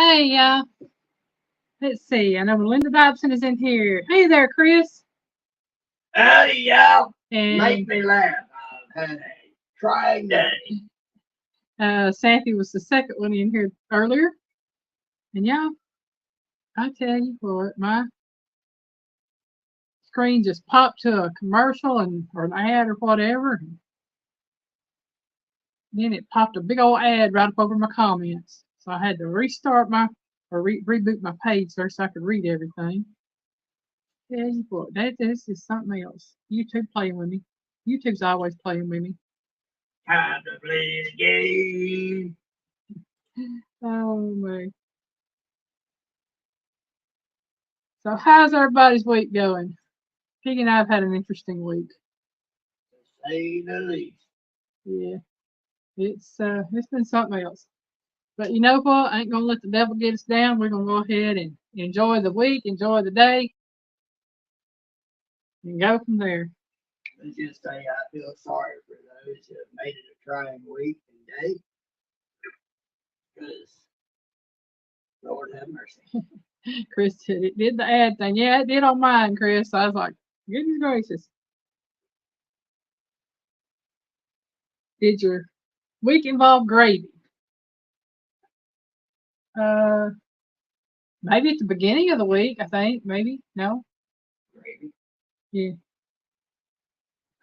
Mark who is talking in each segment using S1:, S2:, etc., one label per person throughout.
S1: Hey, let's see. I know Melinda Dobson is in here. Hey there, Chris.
S2: Howdy, y'all.
S1: And
S2: Make me laugh. I've had a trying day.
S1: Sappy was the second one in here earlier. And y'all, I tell you what, my screen just popped to a commercial or an ad or whatever. And then it popped a big old ad right up over my comments. So I had to restart reboot my page there so I could read everything. Tell you what, this is something else. YouTube playing with me. YouTube's always playing with me.
S2: Time to play the game.
S1: Oh my. So how's everybody's week going? Piggy and I have had an interesting week.
S2: To say the least.
S1: Yeah. It's been something else. But you know what? I ain't gonna let the devil get us down. We're gonna go ahead and enjoy the week, enjoy the day, and go from there.
S2: Let's just say I feel sorry for those who have made it a trying week and day. Because, Lord have mercy.
S1: Chris said it did the ad thing. Yeah, it did on mine, Chris. I was like, goodness gracious. Did your week involve gravy? Maybe at the beginning of the week, I think. Maybe. No?
S2: Gravy.
S1: Yeah.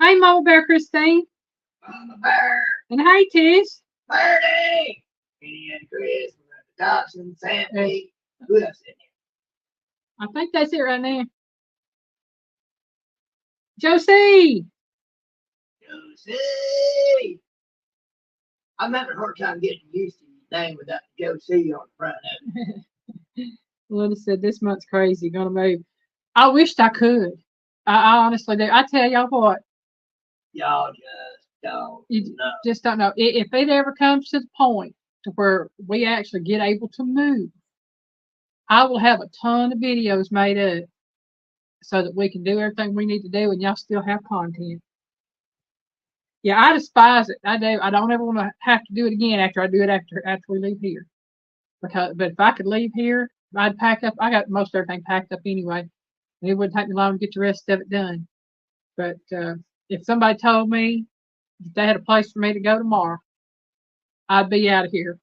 S1: Hey, Mama Bear Christine.
S2: Mama Bear.
S1: And hey, Tish.
S2: Birdie. Kenny and Chris. Dobson, Sandy. Who else in here?
S1: I think that's it right now. Josie.
S2: Josie. I'm having a hard time getting used to your name without Josie on the front of it.
S1: Melinda said this month's crazy. Gonna move. I wished I could. I honestly do. I tell y'all what.
S2: Y'all just don't know.
S1: Just don't know. If it ever comes to the point to where we actually get able to move, I will have a ton of videos made up so that we can do everything we need to do and y'all still have content. Yeah, I despise it. I do. I don't ever want to have to do it again after I do it after we leave here. But if I could leave here, I'd pack up. I got most everything packed up anyway. And it wouldn't take me long to get the rest of it done. But if somebody told me that they had a place for me to go tomorrow, I'd be out of here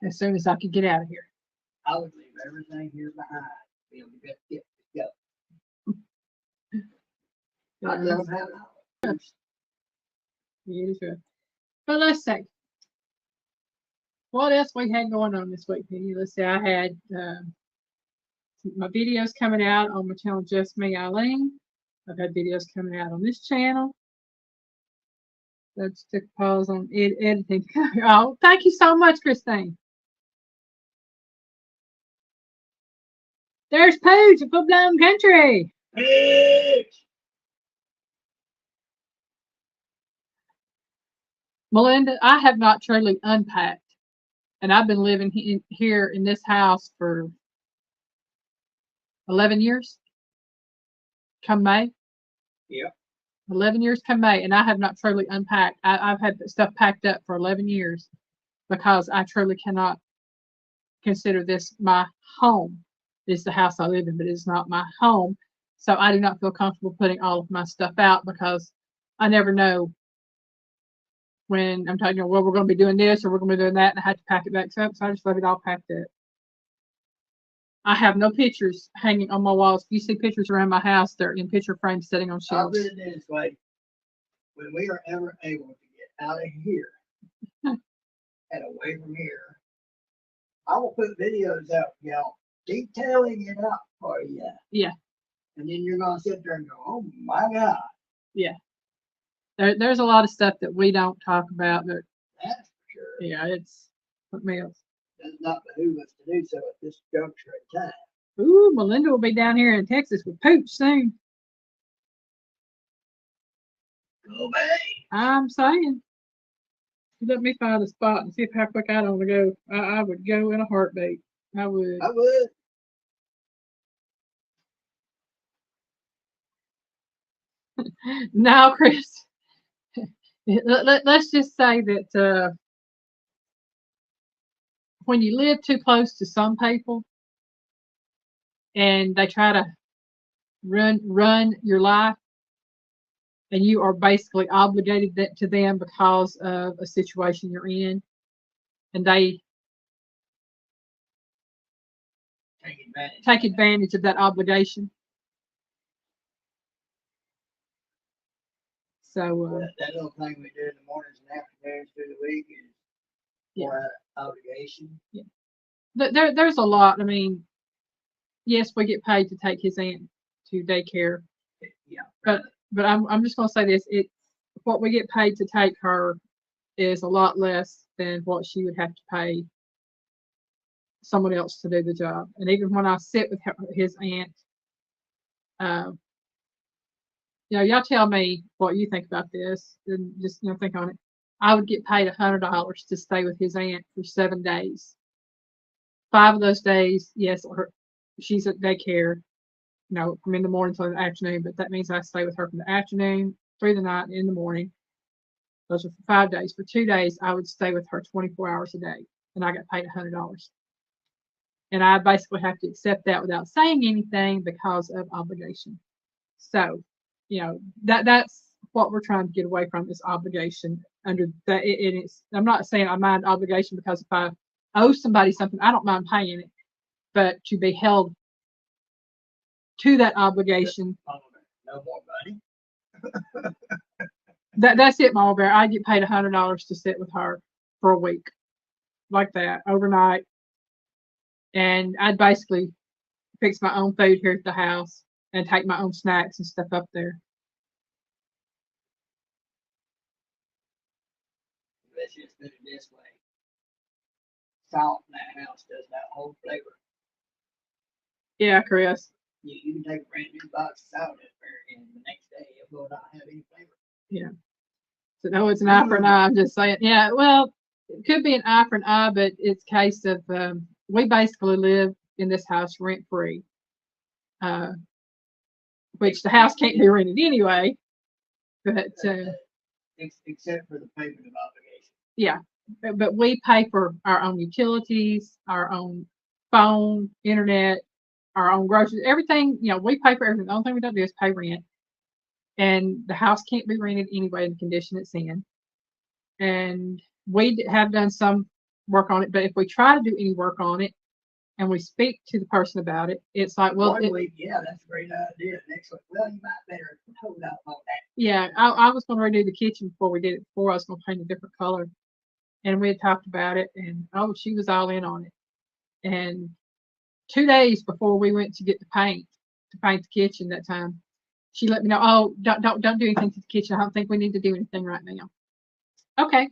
S1: as soon as I could get out of here.
S2: I would leave everything here behind. Be able to get to go. I don't have hours.
S1: Yeah, it is good. But let's see. What else we had going on this week, Penny? Let's see. I had my videos coming out on my channel, Just Me Eileen. I've had videos coming out on this channel. Let's take a pause on editing. Oh, thank you so much, Christine. There's Pooch of Full Blown Country.
S2: Pooch!
S1: Melinda, I have not truly unpacked. And I've been living here in this house for 11 years. Come May.
S2: Yep.
S1: 11 years come May, and I have not truly unpacked. I've had stuff packed up for 11 years because I truly cannot consider this my home. It's the house I live in, but it's not my home. So I do not feel comfortable putting all of my stuff out because I never know when I'm talking, well, we're going to be doing this or we're going to be doing that, and I had to pack it back up. So I just left it all packed up. I have no pictures hanging on my walls. If you see pictures around my house, they're in picture frames sitting on
S2: I'll
S1: shelves.
S2: put it this way. When we are ever able to get out of here and away from here, I will put videos out, y'all, detailing it out for you.
S1: Yeah.
S2: And then you're going to sit there and go, oh my God.
S1: Yeah. There's a lot of stuff that we don't talk about.
S2: That's for sure.
S1: Yeah, it's something else.
S2: Does not behoove us to do so at this juncture in time.
S1: Ooh, Melinda will be down here in Texas with Pooch soon.
S2: Go back.
S1: I'm saying. Let me find a spot and see how quick I don't want to go. I would go in a heartbeat. I would.
S2: I would.
S1: No, Chris. Let's just say that when you live too close to some people and they try to run your life, and you are basically obligated to them because of a situation you're in, and they take advantage of that obligation. So
S2: that little thing we do in the mornings and afternoons through the week is more obligation.
S1: Yeah. There's a lot. I mean, yes, we get paid to take his aunt to daycare.
S2: Yeah.
S1: But I'm just gonna say this: what we get paid to take her is a lot less than what she would have to pay someone else to do the job. And even when I sit with his aunt, uh, y'all tell me what you think about this, and just think on it. I would get paid $100 to stay with his aunt for 7 days. 5 of those days, yes, she's at daycare, from in the morning till the afternoon, but that means I stay with her from the afternoon through the night and in the morning. Those are for 5 days. For 2 days, I would stay with her 24 hours a day, and I got paid $100. And I basically have to accept that without saying anything because of obligation. So, that's what we're trying to get away from, is obligation. Under that, I'm not saying I mind obligation, because if I owe somebody something, I don't mind paying it, but to be held to that obligation.
S2: No more money.
S1: That's it, Mama Bear. I get paid $100 to sit with her for a week, like that, overnight, and I'd basically fix my own food here at the house and take my own snacks and stuff up there.
S2: Let's just put it this way: salt in that house does not hold flavor.
S1: Yeah, Chris.
S2: You can take a brand new box of salt up there, and the next day it will not have any flavor.
S1: Yeah. So no, it's an eye for an eye. I'm just saying. Yeah, well, it could be an eye for an eye, but it's a case of we basically live in this house rent free, which the house can't be rented anyway. But
S2: except for the payment of obligation.
S1: Yeah, but we pay for our own utilities, our own phone, internet, our own groceries, everything. We pay for everything. The only thing we don't do is pay rent. And the house can't be rented anyway in the condition it's in. And we have done some work on it, but if we try to do any work on it and we speak to the person about it, it's like, well,
S2: One week, yeah, that's a great idea. Next week, well, you might better hold up on that.
S1: Yeah, I was going to redo the kitchen before we did it before. I was going to paint a different color. And we had talked about it, and she was all in on it. And 2 days before we went to get the paint the kitchen that time, she let me know, oh, don't do anything to the kitchen. I don't think we need to do anything right now. Okay.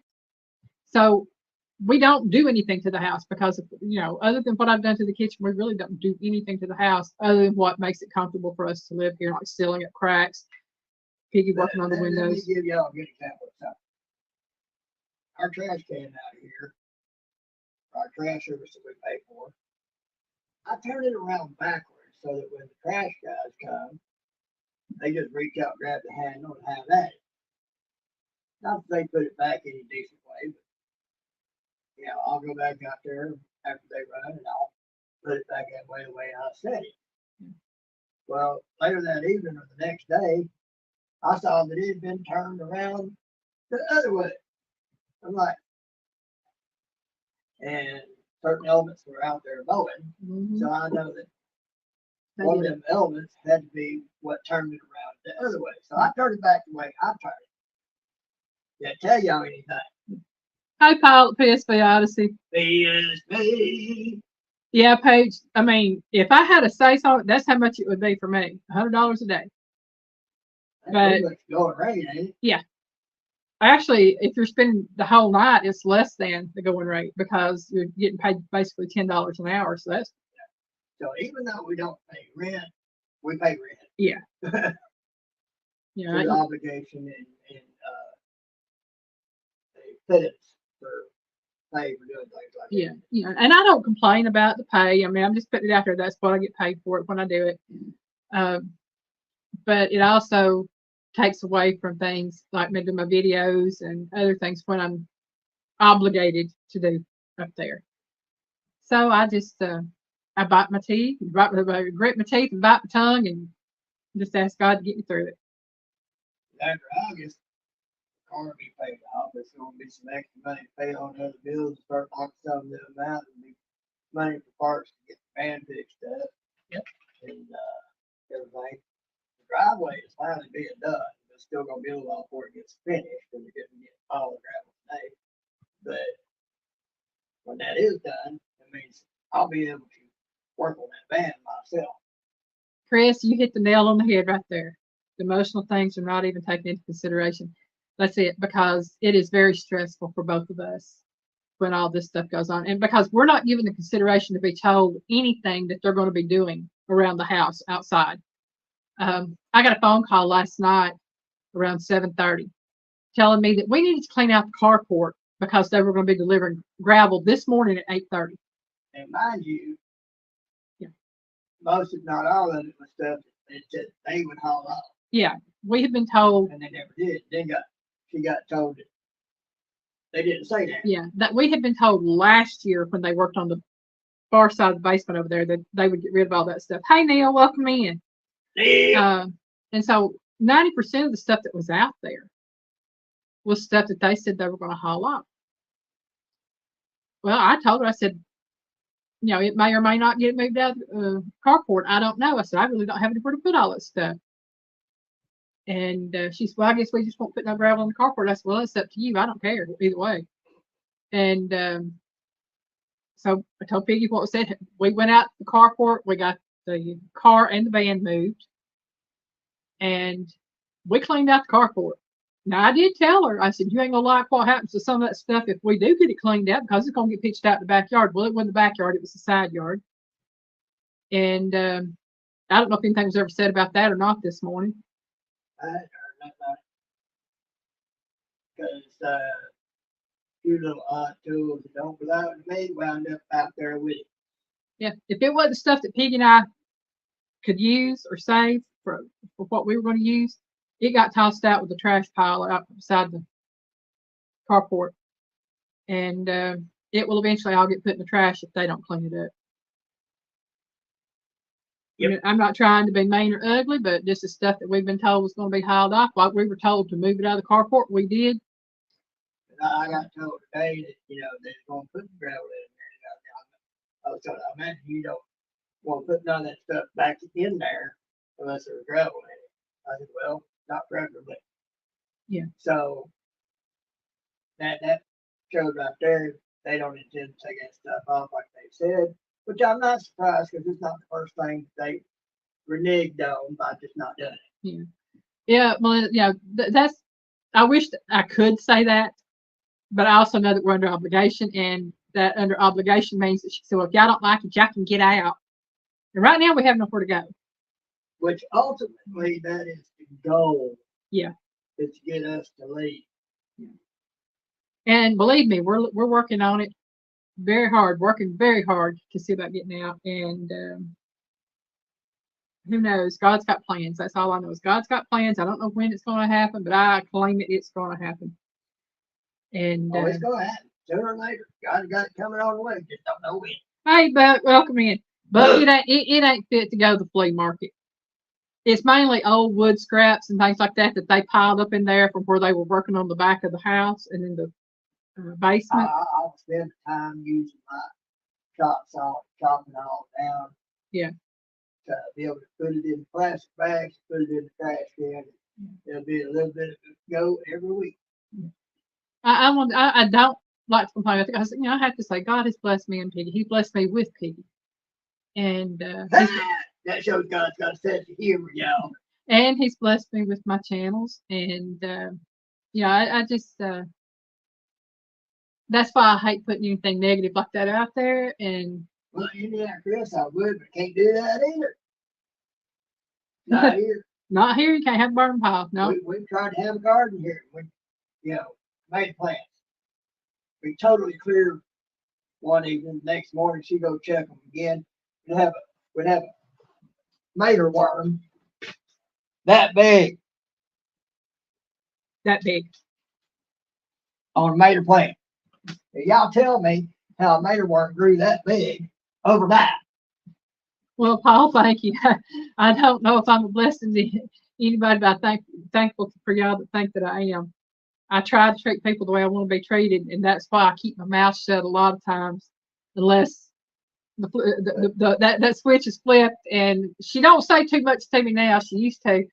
S1: So we don't do anything to the house because of, other than what I've done to the kitchen, we really don't do anything to the house other than what makes it comfortable for us to live here, like sealing up cracks, Piggy working on the windows.
S2: Let me give y'all a good example of something. Our trash can out here, our trash service that we pay for, I turn it around backwards so that when the trash guys come, they just reach out, grab the handle, and have at it. Not that they put it back any decent way, but I'll go back out there after they run, and I'll put it back that way the way I said it. Well, later that evening or the next day, I saw that it had been turned around the other way. I'm like, and certain elements were out there mowing, so I know that one of them elements had to be what turned it around the other way. So I turned it back the way I turned it. Did I tell y'all anything?
S1: Hi, Pilot PSV Odyssey.
S2: PSV.
S1: Yeah, Paige. I mean, if I had a say so, that's how much it would be for me. $100 a day.
S2: But going rate, ain't it?
S1: Yeah. Actually, if you're spending the whole night, it's less than the going rate because you're getting paid basically $10 an hour. So that's.
S2: So even though we don't pay rent, we pay rent.
S1: Yeah.
S2: Yeah. For the obligation and pittance for pay for doing things like that.
S1: Yeah. And I don't complain about the pay. I mean, I'm just putting it out there. That's what I get paid for it when I do it. But it also takes away from things like maybe my videos and other things when I'm obligated to do up there. So I just, I bite my teeth, grit my teeth and bite my tongue and just ask God to get me through it.
S2: After August, the car will be paid off. There's going to be some extra money to pay on other bills, start knocking some of them out, and be money for parts to get the van fixed up.
S1: Yep.
S2: And everything. The driveway is finally being done. There's still going to be a little while before it gets finished, and they're getting all the gravel today. But when that is done, it means I'll be able to work on that van myself.
S1: Chris, you hit the nail on the head right there. The emotional things are not even taken into consideration. That's it, because it is very stressful for both of us when all this stuff goes on. And because we're not given the consideration to be told anything that they're going to be doing around the house outside. I got a phone call last night around 7:30 telling me that we needed to clean out the carport because they were going to be delivering gravel this morning at 8:30.
S2: And mind you,
S1: Yeah.
S2: most, if not all of it was stuff that said they would haul off.
S1: Yeah, we have been told.
S2: And they never did. She got told that they didn't say that.
S1: Yeah, that we had been told last year when they worked on the far side of the basement over there that they would get rid of all that stuff. Hey, Neil, welcome in.
S2: Yeah.
S1: And so 90% of the stuff that was out there was stuff that they said they were going to haul off. Well, I told her, I said, it may or may not get moved out of the carport. I don't know. I said, I really don't have anywhere to put all that stuff. And she said, well, I guess we just won't put no gravel in the carport. I said, well, it's up to you. I don't care either way. And so I told Piggy what was said. We went out the carport. We got the car and the van moved. And we cleaned out the carport. Now, I did tell her, I said, you ain't going to like what happens to some of that stuff if we do get it cleaned out because it's going to get pitched out in the backyard. Well, it wasn't the backyard. It was the side yard. And I don't know if anything was ever said about that or not this morning.
S2: I hadn't heard nothing about it. Because a few little odd tools that don't belong to me wound up out there with it.
S1: Yeah, if it wasn't stuff that Piggy and I could use or save for what we were going to use, it got tossed out with the trash pile out beside the carport. And it will eventually all get put in the trash if they don't clean it up. Yep. I'm not trying to be mean or ugly, but this is stuff that we've been told was going to be hauled off. Like we were told to move it out of the carport, we did.
S2: I got told today that, they're going to put the gravel in there. I was told, I imagine you don't want to put none of that stuff back in there unless there's gravel in it. I said, well, not preferably.
S1: Yeah.
S2: So that showed right there, they don't intend to take that stuff off like they said, which I'm not surprised because it's not the first thing they reneged on by just not doing it.
S1: Yeah. Yeah. Well, that's, I wish that I could say that, but I also know that we're under obligation, and that under obligation means that she said, well, if y'all don't like it, y'all can get out. And right now we have nowhere to go.
S2: Which ultimately that is the goal.
S1: Yeah.
S2: Is to get us to leave.
S1: Yeah. And believe me, we're working on it working very hard to see about getting out. And who knows? God's got plans. That's all I know is God's got plans. I don't know when it's going to happen, but I claim that it's going to happen. And
S2: it's going to happen sooner or later. God's got it coming on the way. Just don't know when.
S1: Hey, Buck, welcome in. But it ain't fit to go to the flea market. It's mainly old wood scraps and things like that they piled up in there from where they were working on the back of the house and in the basement.
S2: I'll spend time using my chop saw, chopping all down.
S1: Yeah.
S2: To be able to put it in plastic bags, put it in the trash can. There'll be a little bit of go every week.
S1: I don't like to complain. I have to say, God has blessed me and Piggy. He blessed me with Piggy. And
S2: that shows God's got a sense of humor, y'all.
S1: And he's blessed me with my channels. And I just that's why I hate putting anything negative like that out there. And
S2: well, Chris, I would, but can't do that either. Not here.
S1: Not here. You can't have a burning pile. No.
S2: We tried to have a garden here. We, made plants. We totally cleared one evening. Next morning, she go check them again. We'd have a mater worm that big.
S1: That big.
S2: On a mater plant. Now, y'all tell me how a materworm grew that big overnight.
S1: Well, Paul, thank you. I don't know if I'm a blessing to anybody, but thankful for y'all that think that I am. I try to treat people the way I want to be treated, and that's why I keep my mouth shut a lot of times, unless that switch is flipped. And she don't say too much to me now. She used to.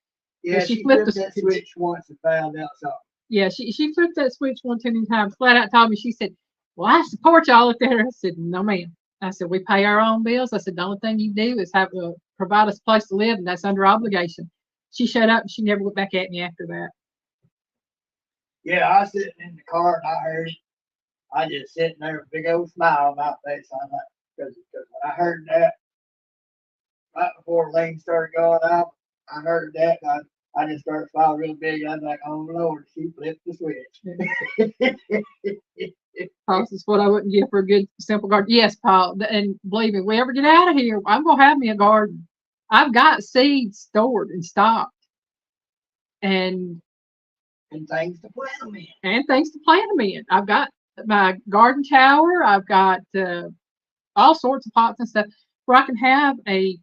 S2: Yeah,
S1: she
S2: she
S1: flipped
S2: flipped
S1: the
S2: that switch once and found out something.
S1: Yeah, she flipped that switch one too many times. Flat out told me, she said, "Well, I support y'all." I looked at her. I said, "No, ma'am." I said, "We pay our own bills." I said, "The only thing you do is have provide us a place to live, and that's under obligation." She shut up, and she never looked back at me after that.
S2: Yeah, I was sitting in the car and I heard it. I just sitting there with a big old smile on my face. I'm like, because when I heard that right before Lane started going out, I heard that. And I just started smiling real big. I was like, "Oh Lord, she flipped the switch."
S1: Paul says, "What I wouldn't give for a good, simple garden." Yes, Paul, and believe me, if we ever get out of here, I'm gonna have me a garden. I've got seeds stored and stocked, and
S2: things to plant them in.
S1: And things to plant them in. I've got my garden tower. I've got all sorts of pots and stuff where I can have a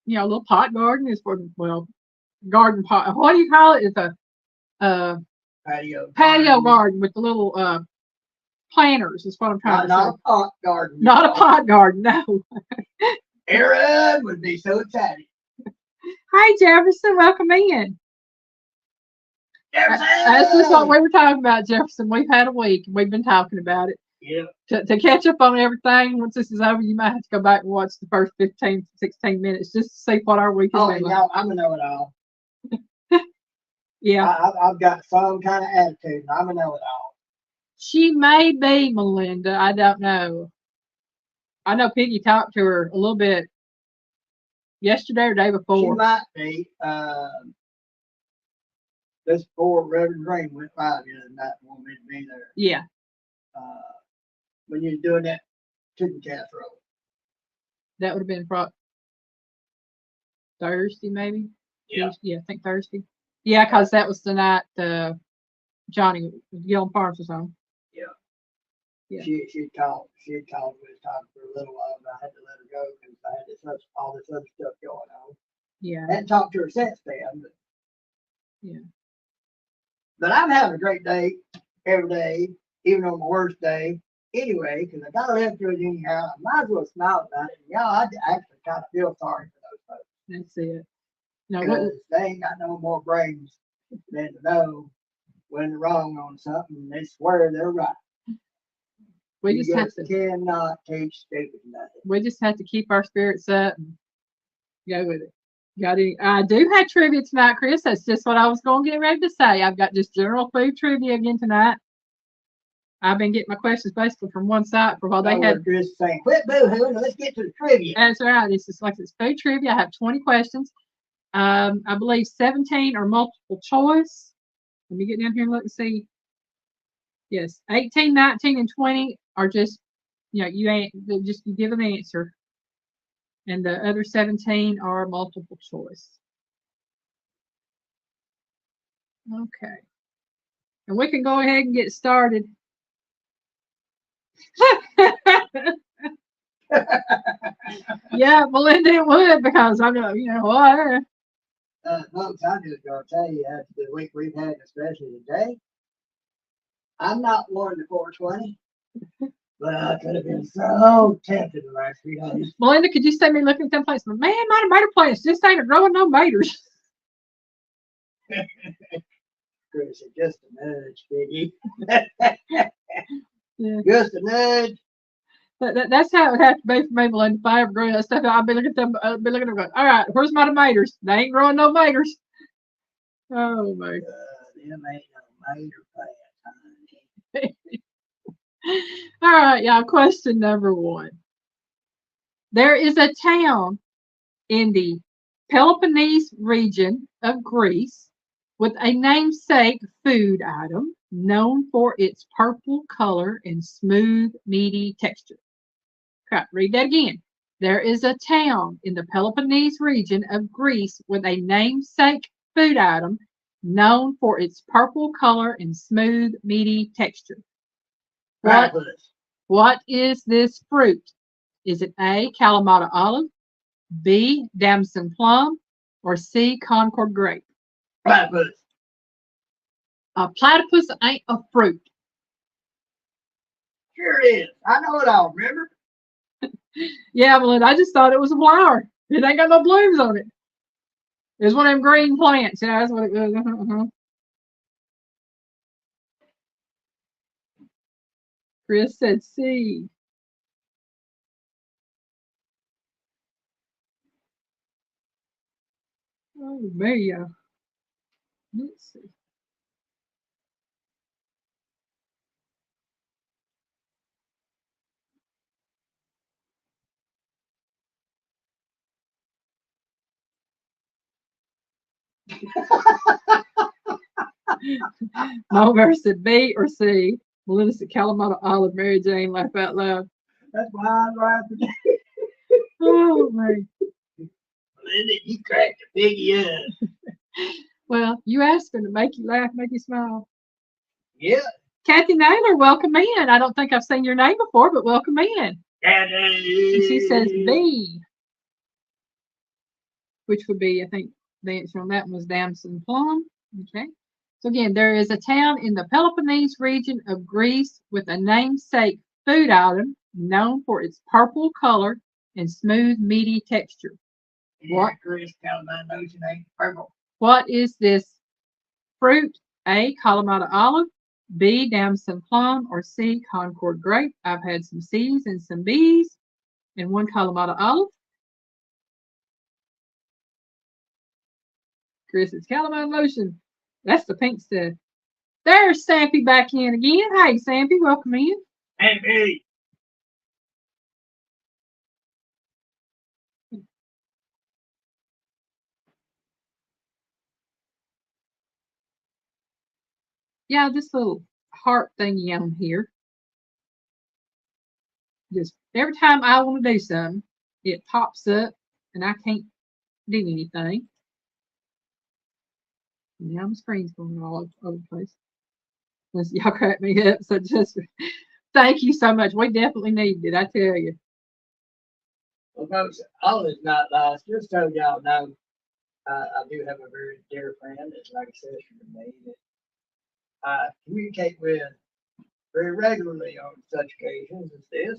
S1: little pot garden. Is for garden pot. What do you call it? It's a patio garden with the little planters. Is what I'm trying to say.
S2: Not a pot garden.
S1: Not a pot garden. No.
S2: Aaron would be so excited.
S1: Hi, Jefferson. Welcome in.
S2: Jefferson!
S1: That's just what we were talking about, Jefferson. We've had a week and we've been talking about it.
S2: Yeah.
S1: To catch up on everything, once this is over, you might have to go back and watch the first 15, 16 minutes just to see what our week has been like.
S2: I'm going to know it all.
S1: Yeah.
S2: I've got some kind of attitude, and I'm going to know it all.
S1: She may be, Melinda. I don't know. I know Piggy talked to her a little bit yesterday or day before.
S2: She might be. This poor Reverend Green went by the other night and wanted me to be there.
S1: Yeah.
S2: When you was doing that chicken casserole.
S1: That would have been Thursday, maybe?
S2: Yeah.
S1: Tuesday, yeah, I think Thursday. Yeah, because that was the night Johnny Gillum Farms was on.
S2: Yeah.
S1: Yeah.
S2: She had called. We was talking for a little while, but I had to let her go because I had all this other stuff going on.
S1: Yeah.
S2: I hadn't talked to her since then. But,
S1: yeah.
S2: But I'm having a great day every day, even on my worst day. Anyway, because I got to live through it anyhow. I might as well smile about it. And I actually kind of feel sorry for those folks.
S1: That's it. No,
S2: because they ain't got no more brains than to know when they're wrong on something and they swear they're right.
S1: We just have to
S2: cannot teach stupid nothing.
S1: We just have to keep our spirits up and go with it. I do have trivia tonight, Chris. That's just what I was going to get ready to say. I've got just general food trivia again tonight. I've been getting my questions basically from one site for while they had.
S2: Chris saying, "Quit boo-hooing, let's get to the trivia."
S1: That's right. This is like it's food trivia. I have 20 questions. I believe 17 are multiple choice. Let me get down here and look and see. Yes, 18, 19, and 20 are just, you give an answer. And the other 17 are multiple choice. Okay. And we can go ahead and get started. Yeah, Melinda, it would, because I'm going, what?
S2: Folks, I'm just going to tell you, after the week we've had, especially today, I'm not one to 420, but I could have been so tempted the last 3 days.
S1: Melinda, could you see me looking at them plants? Man, my tomato plants just ain't growing no tomatoes.
S2: Chris, just a nudge, Piggy.
S1: Yeah.
S2: Just a nudge.
S1: That's how it would have to be for me, Melinda. If I ever grow that stuff, I'll be looking at them. I'll be looking at them going, all right, where's my tomatoes? They ain't growing no tomatoes. Oh my God.
S2: Them ain't no tomato plants, honey.
S1: All right, y'all. Question number 1. There is a town in the Peloponnese region of Greece with a namesake food item known for its purple color and smooth, meaty texture. Okay, read that again. There is a town in the Peloponnese region of Greece with a namesake food item known for its purple color and smooth, meaty texture.
S2: Platypus.
S1: What is this fruit? Is it A, Kalamata olive, B, damson plum, or C, Concord grape?
S2: Platypus.
S1: A platypus ain't a fruit.
S2: Sure it is. I know it all, remember?
S1: Yeah, Melinda, I just thought it was a flower. It ain't got no blooms on it. It's one of them green plants. Yeah, that's what it was. Chris said C. Oh, man. Let's see. Mulberry said B or C. Melinda said Kalamata olive. Mary Jane laughed out loud.
S2: That's why I'm laughing.
S1: Oh, man.
S2: Linda, you cracked a piggy up.
S1: Well, you asked her to make you laugh, make you smile.
S2: Yeah.
S1: Kathy Naylor, welcome in. I don't think I've seen your name before, but welcome in. And she says B, which would be, I think, the answer on that one was damson plum. Okay. So again, there is a town in the Peloponnese region of Greece with a namesake food item known for its purple color and smooth, meaty texture.
S2: What? Chris, tell my notion ain't purple.
S1: What is this fruit? A, Kalamata olive, B, damson plum, or C, Concord grape. I've had some C's and some B's and one Kalamata olive. Chris, it's calamine lotion. That's the pink stuff. There's Sampy back in again. Hey, Sampy, welcome in.
S2: Hey, me.
S1: Yeah, this little heart thingy on here. Just every time I want to do something, it pops up and I can't do anything. Now my screen's going all over the place. Y'all crack me up. So just thank you so much. We definitely needed it, I tell you.
S2: Well, folks, all is not lost. Just so y'all know, I do have a very dear friend that's like a sister to me that I communicate with very regularly on such occasions as this.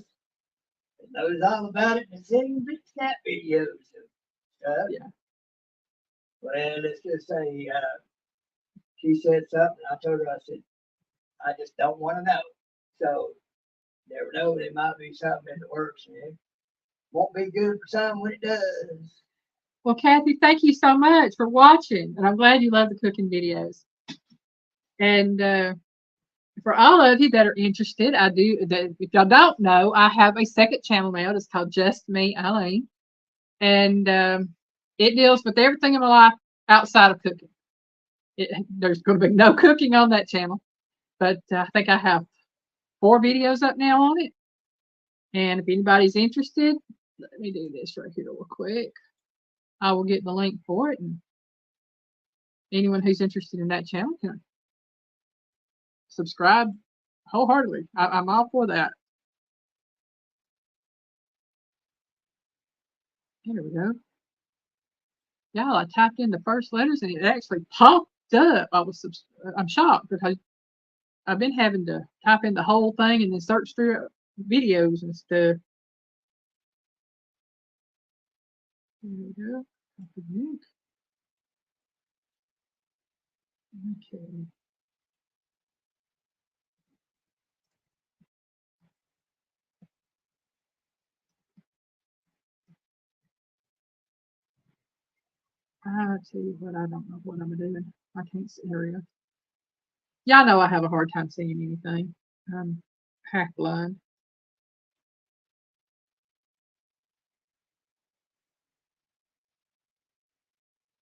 S2: It knows all about it and sends me cat videos and stuff.
S1: Yeah.
S2: Well, let's just say she said something. I told her, I said, I just don't want to know. So, never know. There might be something in the works. And it won't be good for some when it does.
S1: Well, Kathy, thank you so much for watching. And I'm glad you love the cooking videos. And for all of you that are interested, if y'all don't know, I have a second channel now. It's called Just Me, Eileen. And it deals with everything in my life outside of cooking. There's going to be no cooking on that channel. But I think I have 4 videos up now on it. And if anybody's interested, let me do this right here real quick. I will get the link for it. And anyone who's interested in that channel can subscribe wholeheartedly. I'm all for that. There we go. Y'all, I typed in the first letters and it actually popped up. I'm shocked because I've been having to type in the whole thing and then search through videos and stuff. There we go. Okay. I tell you what, I don't know what I'm doing. I can't see area. Y'all know I have a hard time seeing anything. I'm half blind.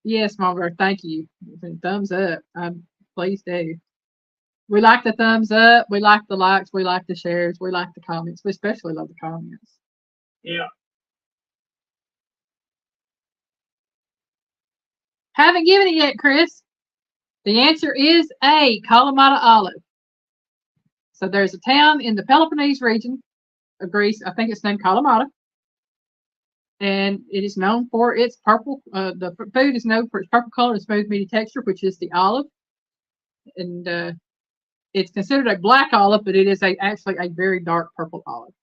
S1: Yes, Margaret, thank you. Thumbs up. Please do. We like the thumbs up. We like the likes. We like the shares. We like the comments. We especially love the comments.
S2: Yeah.
S1: Haven't given it yet, Chris. The answer is A, Kalamata olive. So there's a town in the Peloponnese region a grease. I think it's named Kalamata. And it is known for its purple. The food is known for its purple color and smooth, meaty texture, which is the olive. And it's considered a black olive, but it is actually a very dark purple olive.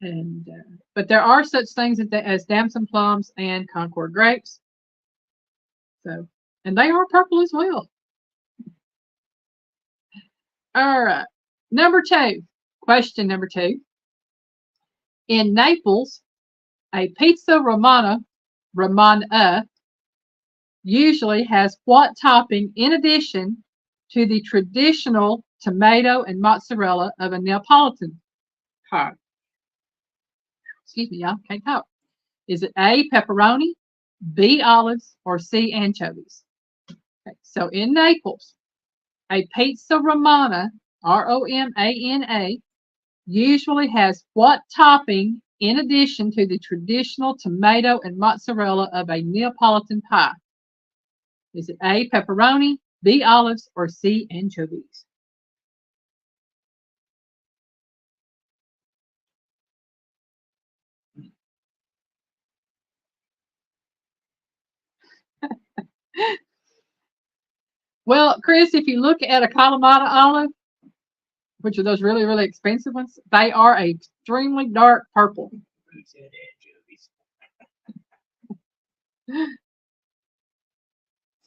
S1: And but there are such things as damson plums and Concord grapes. So, and they are purple as well. All right, question number 2. In Naples, a pizza romana usually has what topping in addition to the traditional tomato and mozzarella of a Neapolitan pie? Excuse me, y'all, can't talk. Is it A, pepperoni, B, olives, or C, anchovies? Okay, so in Naples, a pizza romana, Romana, usually has what topping in addition to the traditional tomato and mozzarella of a Neapolitan pie? Is it A, pepperoni, B, olives, or C, anchovies? Well, Chris, if you look at a Kalamata olive, which are those really, really expensive ones, they are a extremely dark purple.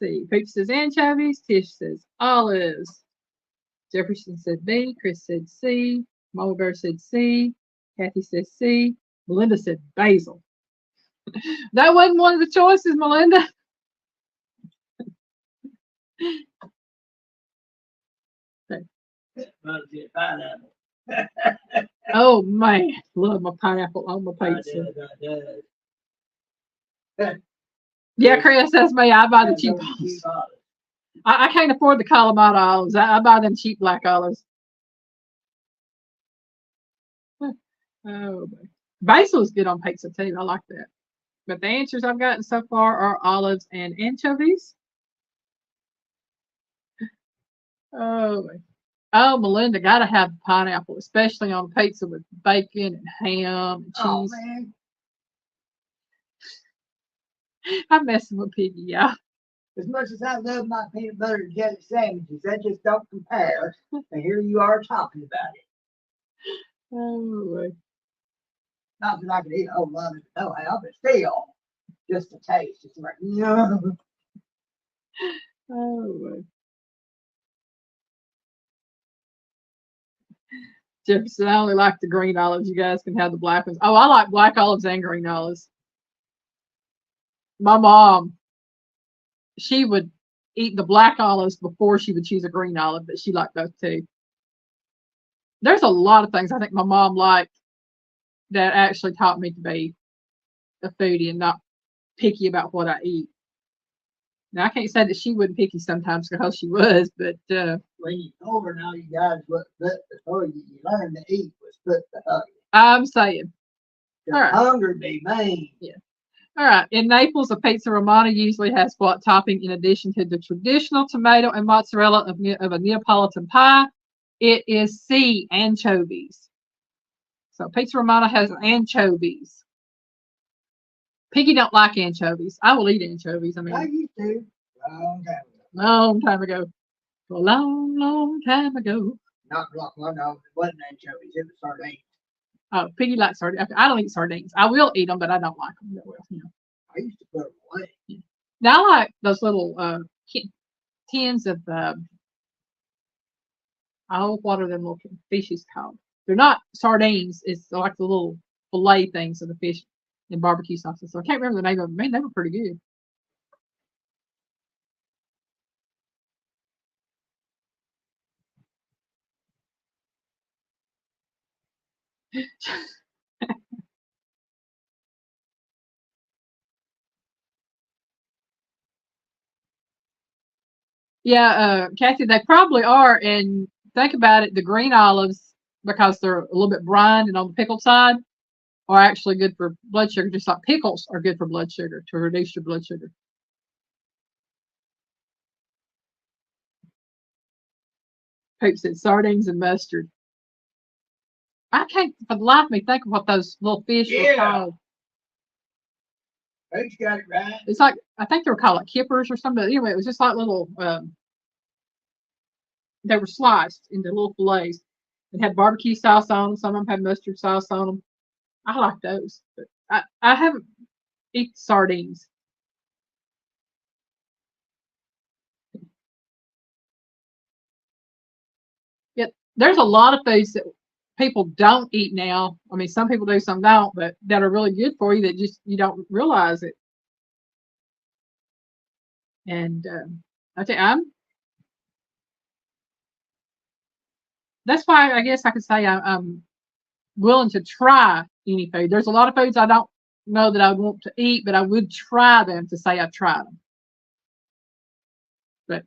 S1: See, Pooch says anchovies, Tish says olives, Jefferson said B, Chris said C, Mama Bear said C, Kathy says C, Melinda said basil. That wasn't one of the choices, Melinda. Oh man, love my pineapple on my pizza. Yeah, Chris, that's me. I buy the cheap olives. I can't afford the Kalamata olives. I buy them cheap black olives. Oh, basil is good on pizza too. I like that. But the answers I've gotten so far are olives and anchovies. Oh, Melinda, gotta have pineapple, especially on pizza with bacon and ham and cheese.
S2: Oh man,
S1: I'm messing with Piggy, yeah.
S2: as much as I love my peanut butter and jelly sandwiches, that just don't compare. And here you are talking about it.
S1: Oh,
S2: Not that I could eat a whole lot of it, no how, but still, just the taste. It's like, no.
S1: oh. Jefferson, I only like the green olives. You guys can have the black ones. Oh, I like black olives and green olives. My mom, she would eat the black olives before she would choose a green olive, but she liked those too. There's a lot of things I think my mom liked that actually taught me to be a foodie and not picky about what I eat. Now, I can't say that she wasn't picky sometimes because she was, but
S2: When you told her now, you guys, what before you learned to eat was put the hug.
S1: I'm saying.
S2: All right. Hunger be mean.
S1: Yeah. All right. In Naples, a pizza romana usually has what topping in addition to the traditional tomato and mozzarella of a Neapolitan pie? It is C, anchovies. So pizza romana has anchovies. Piggy don't like anchovies. I will eat anchovies.
S2: I used to.
S1: Long time ago. A long, long time ago.
S2: Not long, no, it wasn't anchovies. It was sardines.
S1: Oh, Piggy likes sardines. I don't eat sardines. I will eat them, but I don't like them that well. You know.
S2: I used to put them away.
S1: Yeah. Now I like those little tins of what are them little fishes called? They're not sardines. It's like the little fillet things of the fish in barbecue sauces. So I can't remember the name of them. Man, they were pretty good. Yeah, Kathy, they probably are. And think about it, the green olives, because they're a little bit brined and on the pickled side, are actually good for blood sugar, just like pickles are good for blood sugar to reduce your blood sugar. Poop said sardines and mustard. I can't for the life of me think of what those little fish were called.
S2: Coach got it right.
S1: It's like I think they were called like kippers or something. But anyway, it was just like little. They were sliced into little fillets. They had barbecue sauce on them. Some of them had mustard sauce on them. I like those, but I haven't eaten sardines. Yet there's a lot of foods that people don't eat now. I mean, some people do, some don't, but that are really good for you that just you don't realize it. And I tell you, that's why I guess I could say I'm willing to try any food. There's a lot of foods I don't know that I would want to eat, but I would try them to say I've tried them. But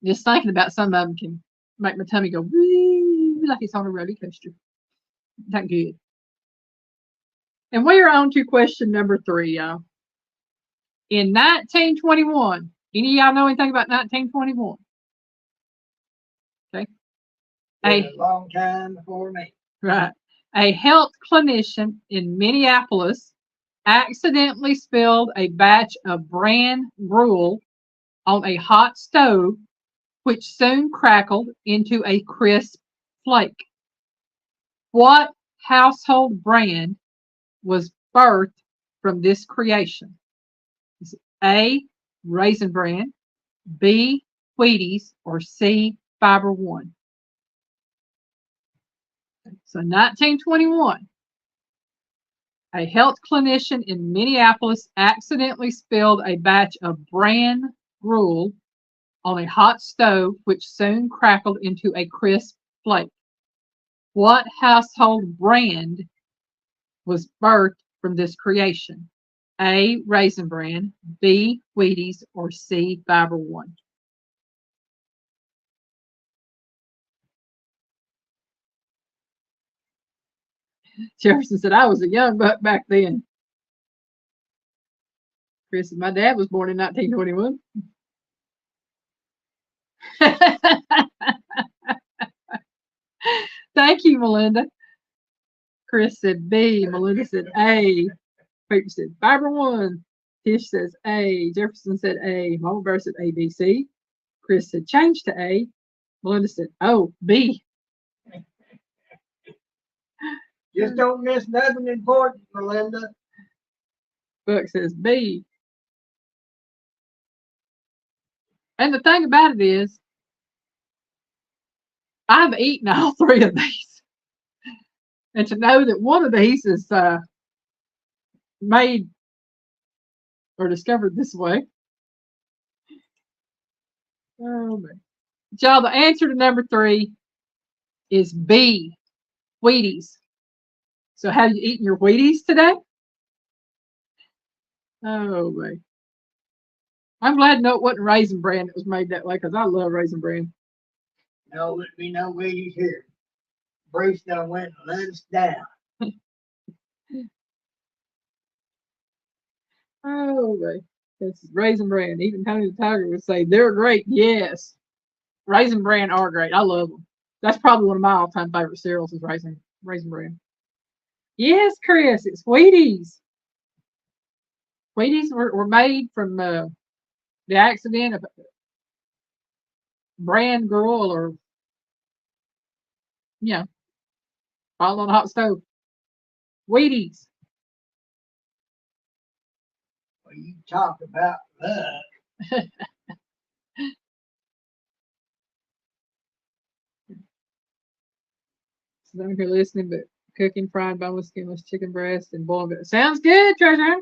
S1: just thinking about some of them can make my tummy go woo, like it's on a roller coaster. Not good. And we are on to question number 3, y'all. In 1921, any of y'all know anything about 1921? Okay.
S2: A long time before me.
S1: Right. A health clinician in Minneapolis accidentally spilled a batch of bran gruel on a hot stove, which soon crackled into a crisp flake. What household brand was birthed from this creation? Is it A, Raisin Bran, B, Wheaties, or C, Fiber One? So 1921, a health clinician in Minneapolis accidentally spilled a batch of bran gruel on a hot stove, which soon crackled into a crisp flake. What household brand was birthed from this creation? A, Raisin Bran, B, Wheaties, or C, Fiber One? Jefferson said, I was a young buck back then. Chris said, my dad was born in 1921. Thank you, Melinda. Chris said B. Melinda said A. Paper said Fiber One. Tish says A. Jefferson said A. Mama Bear said A, B, C. Chris said change to A. Melinda said, oh, B.
S2: Just don't miss nothing important, Melinda.
S1: Buck says B. And the thing about it is, I've eaten all 3 of these. And to know that one of these is made or discovered this way. Oh, man. Y'all, the answer to number 3 is B, Wheaties. So have you eaten your Wheaties today? Oh, man. I'm glad to know it wasn't Raisin Bran that was made that way because I love Raisin Bran.
S2: No, wouldn't be no Wheaties here. Bruce done went and let us down.
S1: Oh, man. This is Raisin Bran. Even Tony the Tiger would say they're great. Yes. Raisin Bran are great. I love them. That's probably one of my all-time favorite cereals is Raisin Bran. Yes, Chris, it's Wheaties. Wheaties were made from the accident of bran gruel or, all on a hot stove. Wheaties.
S2: Well, you talk about luck.
S1: So I'm here listening, but cooking, frying boneless, skinless chicken breast, and boiling it. Sounds good, Treasure.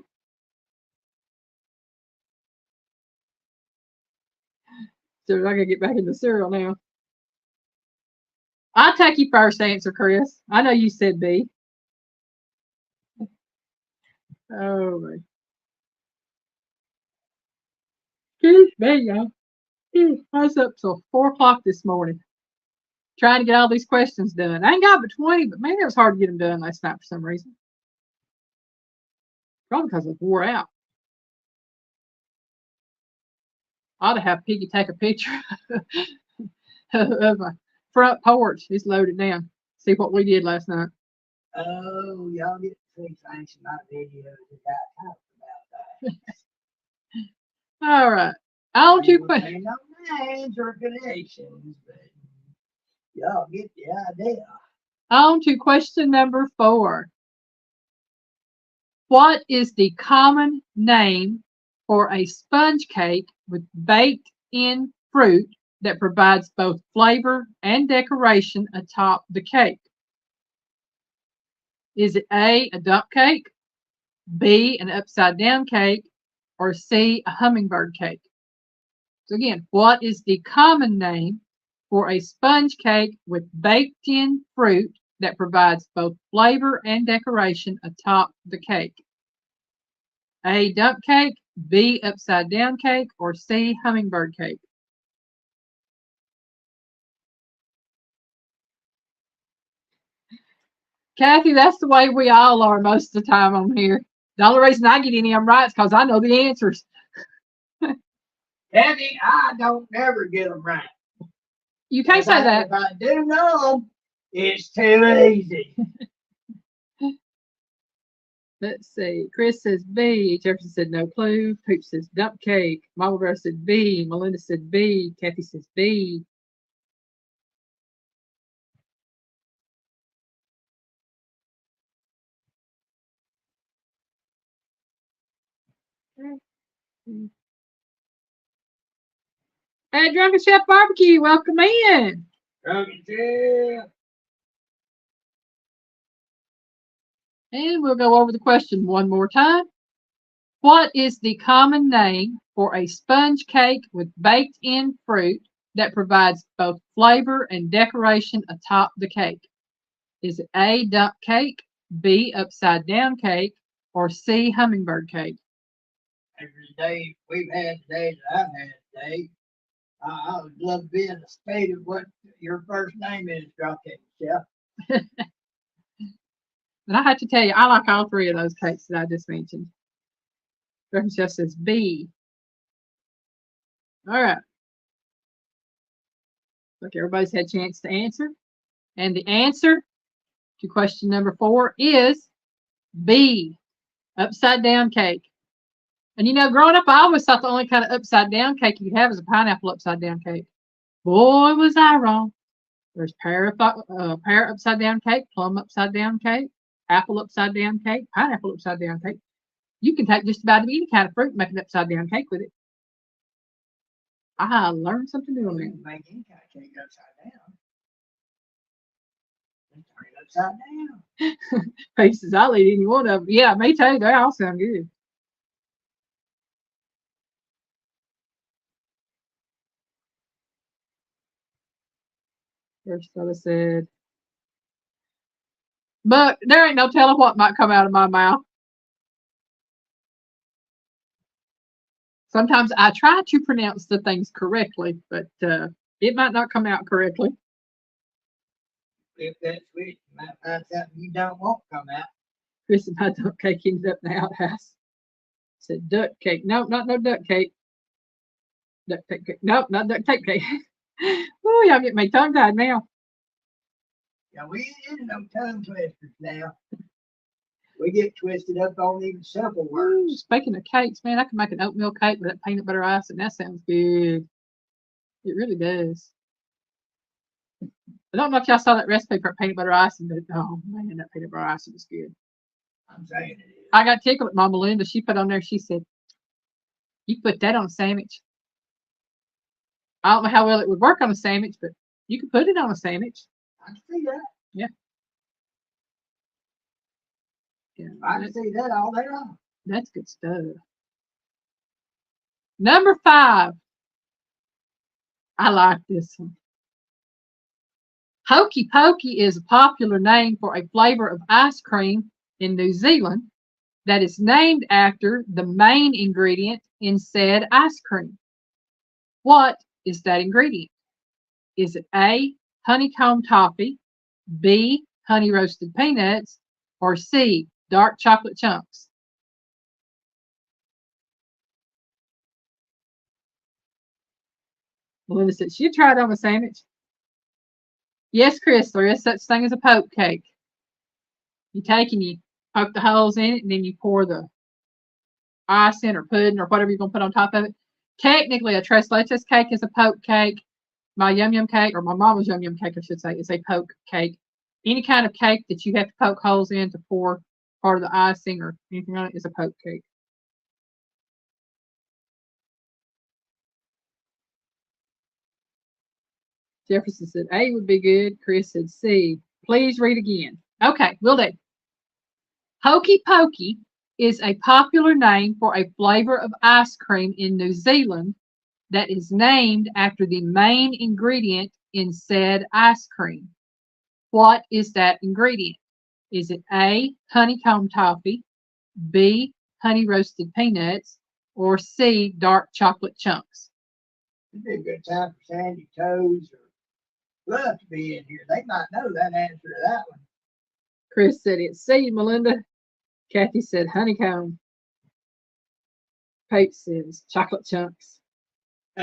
S1: So I gotta get back into cereal now. I'll take your first answer, Chris. I know you said B. Oh my. Excuse me, y'all. I was up till 4 o'clock this morning trying to get all these questions done. I ain't got but 20, but man, it was hard to get them done last night for some reason. Probably because I was wore out. I ought to have Piggy take a picture of my front porch is loaded down. See what we did last night.
S2: Oh, y'all get to see things in my videos about talking about that.
S1: All right. On to
S2: Ain't say no names or connections, but y'all get the idea.
S1: question number 4. What is the common name for a sponge cake with baked in fruit that provides both flavor and decoration atop the cake? Is it A, a dump cake, B, an upside down cake, or C, a hummingbird cake? So again, what is the common name for a sponge cake with baked in fruit that provides both flavor and decoration atop the cake? A, dump cake, B, upside down cake, or C, hummingbird cake? Kathy, that's the way we all are most of the time on here. The only reason I get any of them right is because I know the answers.
S2: Kathy, I don't never get them right.
S1: You can't say that.
S2: If I do know them, it's too easy.
S1: Let's see. Chris says B. Jefferson said no clue. Pooch says dump cake. Mama Bear said B. Melinda said B. Kathy says B. Hey, Drunken Chef Barbecue, welcome in.
S2: Drunken Chef.
S1: And we'll go over the question one more time. What is the common name for a sponge cake with baked in fruit that provides both flavor and decoration atop the cake? Is it A, dump cake, B, upside down cake, or C, hummingbird cake?
S2: Every day we've had today that I've had today, I would love to be in the state of what your first name is, Drunken Chef.
S1: And I have to tell you, I like all 3 of those cakes that I just mentioned. Drunken Chef says B. All right. Look, everybody's had a chance to answer. And the answer to question number 4 is B, upside down cake. And you know, growing up, I always thought the only kind of upside down cake you could have is a pineapple upside down cake. Boy, was I wrong. There's pear upside down cake, plum upside down cake, apple upside down cake, pineapple upside down cake. You can take just about any kind of fruit and make an upside down cake with it. I learned something new on
S2: You
S1: that.
S2: can make any kind of cake upside down. Turn it upside down.
S1: Pieces, I'll eat any one of them. Yeah, me too. They all sound good. First fella said, but there ain't no telling what might come out of my mouth. Sometimes I try to pronounce the things correctly, but it might not come out correctly.
S2: If that switch, you might find something you don't want to come out.
S1: Chris and my duck cake ended up in the outhouse. Said duck cake. No, not no duck cake. Duck tape cake. Nope, not duck tape cake. Oh, y'all get my tongue tied now.
S2: Yeah, we ain't in no tongue twisters now. We get twisted up on even simple words.
S1: Ooh, speaking of cakes, man, I can make an oatmeal cake with that peanut butter ice, and that sounds good. It really does. I don't know if y'all saw that recipe for peanut butter icing, but oh man, that peanut butter icing is good.
S2: I'm saying it is.
S1: I got tickled at Mama Linda. She put on there, she said, you put that on a sandwich. I don't know how well it would work on a sandwich, but you could put it on a sandwich.
S2: I can see that.
S1: Yeah. Yeah,
S2: I can see that all day long.
S1: that's good stuff. Number 5. I like this one. Hokey Pokey is a popular name for a flavor of ice cream in New Zealand that is named after the main ingredient in said ice cream. What is that ingredient? Is it A, honeycomb toffee, B, honey roasted peanuts, or C, dark chocolate chunks? Melinda said she'd try it on a sandwich. Yes, Chris, there is such thing as a poke cake. You take and you poke the holes in it, and then you pour the icing or pudding or whatever you're going to put on top of it. Technically, a tres leches cake is a poke cake. My yum yum cake, or my mama's yum yum cake, I should say, is a poke cake. Any kind of cake that you have to poke holes in to pour part of the icing or anything on it is a poke cake. Jefferson said A would be good. Chris said C. Please read again. Okay, will do. Hokey Pokey is a popular name for a flavor of ice cream in New Zealand that is named after the main ingredient in said ice cream. What is that ingredient? Is it A, honeycomb toffee, B, honey roasted peanuts, or C, dark chocolate chunks?
S2: It'd be a good time for Sandy Toes or Love to be in here. They might know that answer to that one.
S1: Chris said it's C, Melinda. Kathy said honeycomb. Pate says chocolate chunks.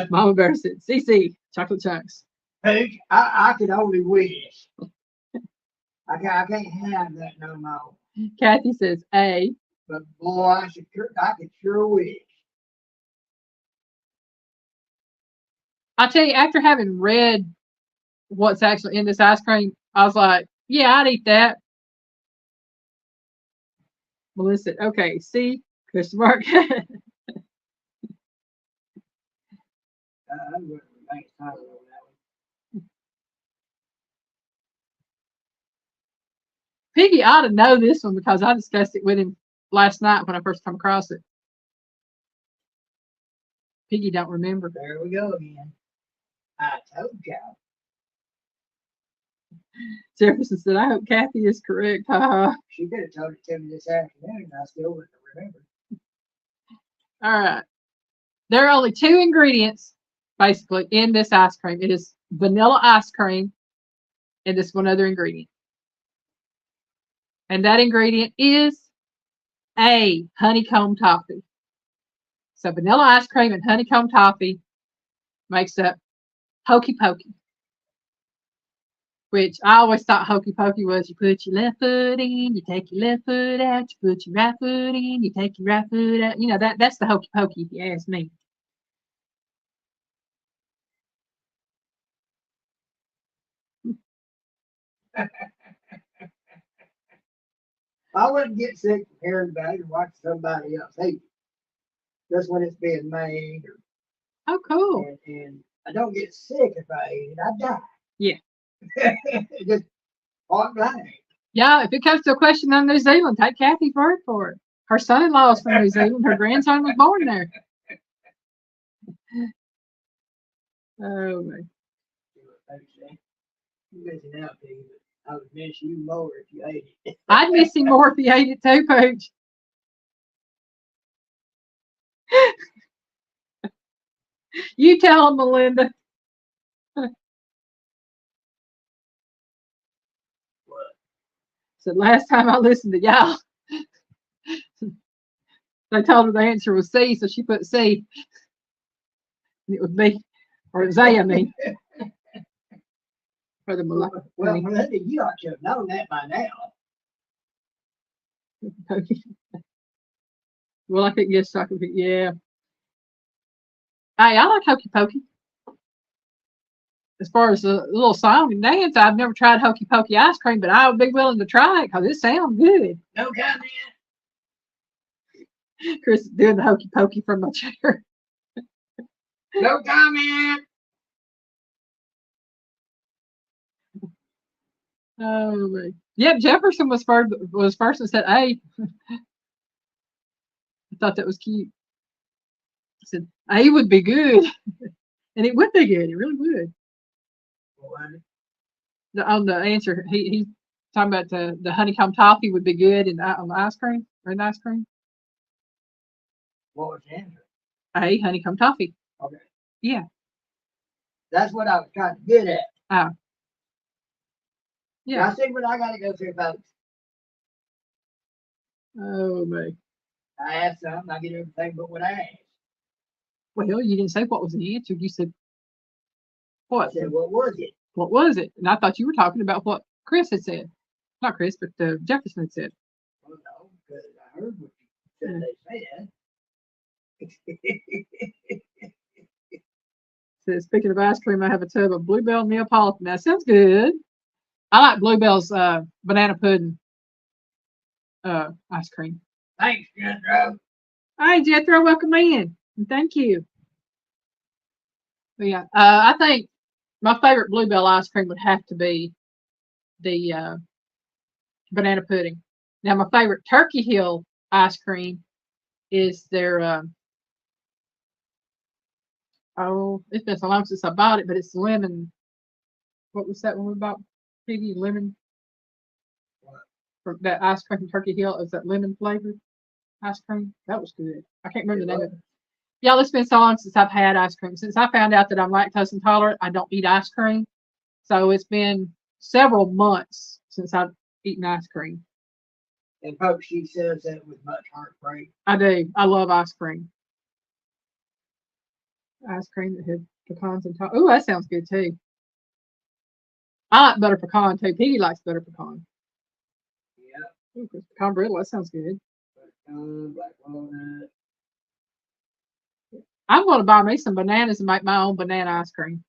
S1: Mama Bear said CC, chocolate chunks.
S2: Pooch, I can only wish. I can't have that no more.
S1: Kathy says A.
S2: But boy, I could sure wish.
S1: I'll tell you, after having read what's actually in this ice cream, I was like, yeah, I'd eat that. Melissa said, okay, C, question mark.
S2: I'm going to remain silent on that one.
S1: Piggy ought to know this one because I discussed it with him last night when I first come across it. Piggy don't remember.
S2: There we go again. I told y'all.
S1: Jefferson said, I hope Kathy is correct.
S2: She could have told it to me this afternoon and I still wouldn't have remembered.
S1: All right. There are only two ingredients, basically, in this ice cream. It is vanilla ice cream and this one other ingredient. And that ingredient is A, honeycomb toffee. So vanilla ice cream and honeycomb toffee makes up Hokey Pokey. Which I always thought Hokey Pokey was you put your left foot in, you take your left foot out, you put your right foot in, you take your right foot out. You know, that's the Hokey Pokey if you ask me.
S2: I wouldn't get sick from hearing about it or watching somebody else eat it. Just when it's being made.
S1: Oh, cool.
S2: And I don't get sick if I eat it. I die.
S1: Yeah.
S2: Just point blank.
S1: Yeah, if it comes to a question on New Zealand, take Kathy's word for it. Her son-in-law is from New Zealand. Her grandson was born there. Oh, man.
S2: You missing out, Pete, but I would miss you more if you ate it.
S1: I'd miss him more if he ate it too, Pooch. You tell him, Melinda.
S2: What?
S1: So last time I listened to y'all, they told her the answer was C, so she put C. And it was B, or it was A, I mean. For the
S2: Well, Melinda, you ought to have known that by now.
S1: Well, I couldn't guess chocolate. Yeah. Hey, I like Hokey Pokey. As far as the little song and dance, I've never tried Hokey Pokey ice cream, but I would be willing to try it because it sounds good.
S2: No comment.
S1: Chris is doing the Hokey Pokey from my chair.
S2: No comment.
S1: Oh, man. Yep, Jefferson was first and said A. I thought that was cute. I said A would be good, and it would be good. It really would. On the answer, he's talking about the honeycomb toffee would be good on the ice cream or in the ice cream.
S2: What was the answer?
S1: A, honeycomb toffee.
S2: Okay.
S1: Yeah.
S2: That's what I was trying to get at.
S1: Oh. Yeah.
S2: I see what I got to go through, folks.
S1: Oh, man.
S2: I asked something, I get everything but what I asked.
S1: Well, you didn't say what was the answer. You said what?
S2: I said, what was it?
S1: What was it? And I thought you were talking about what Chris had said. Not Chris, but Jefferson had said.
S2: Well, no, because I heard what you said they said.
S1: Says, speaking of ice cream, I have a tub of Bluebell Neapolitan. That sounds good. I like Bluebell's banana pudding ice cream.
S2: Thanks, Jethro.
S1: Hi, Jethro. Welcome in. And thank you. But yeah, I think my favorite Bluebell ice cream would have to be the banana pudding. Now, my favorite Turkey Hill ice cream is their oh, it's been so long since I bought it, but it's lemon. What was that one we bought? Piggy lemon. From that ice cream from Turkey Hill is that lemon flavored ice cream. That was good. I can't remember the name of it. Y'all, it's been so long since I've had ice cream. Since I found out that I'm lactose intolerant, I don't eat ice cream. So it's been several months since I've eaten ice cream.
S2: And folks, she says that with much heartbreak.
S1: I do. I love ice cream. Ice cream that had pecans and top. Oh, that sounds good too. I like butter pecan too. Piggy likes butter pecan.
S2: Yeah.
S1: Ooh, pecan brittle. That sounds good.
S2: Black walnut.
S1: I'm going to buy me some bananas and make my own banana ice cream.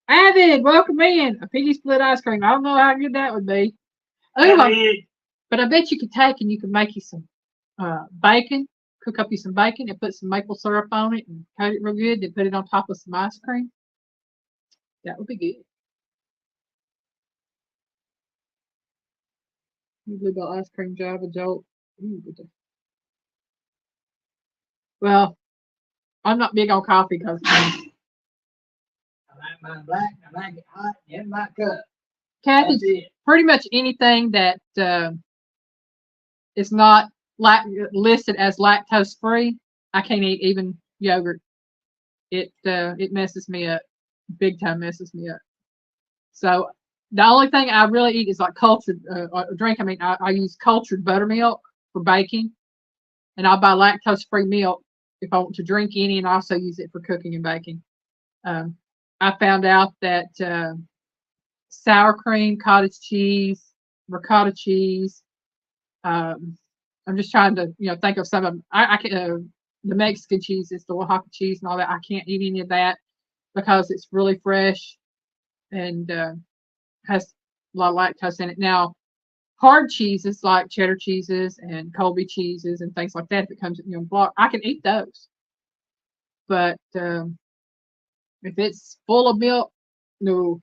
S1: Avid, welcome in. A piggy split ice cream. I don't know how good that would be. Ooh, but I bet you could take and you could make you some bacon, cook up you some bacon and put some maple syrup on it and coat it real good, then put it on top of some ice cream. That would be good. Bluebell ice cream, Java Jolt. Ooh, well, I'm not big on coffee because
S2: I like mine black. I like it hot in my cup.
S1: Kathy, pretty much anything that is not listed as lactose free, I can't eat. Even yogurt. It messes me up. Big time messes me up. So the only thing I really eat is like cultured drink. I mean, I use cultured buttermilk for baking, and I'll buy lactose free milk if I want to drink any, and also use it for cooking and baking. I found out that sour cream, cottage cheese, ricotta cheese. I'm just trying to think of some of them. I can the Mexican cheeses, the Oaxaca cheese, and all that. I can't eat any of that because it's really fresh and has a lot of lactose in it. Now, hard cheeses like cheddar cheeses and Colby cheeses and things like that that comes in block, I can eat those. But if it's full of milk, no,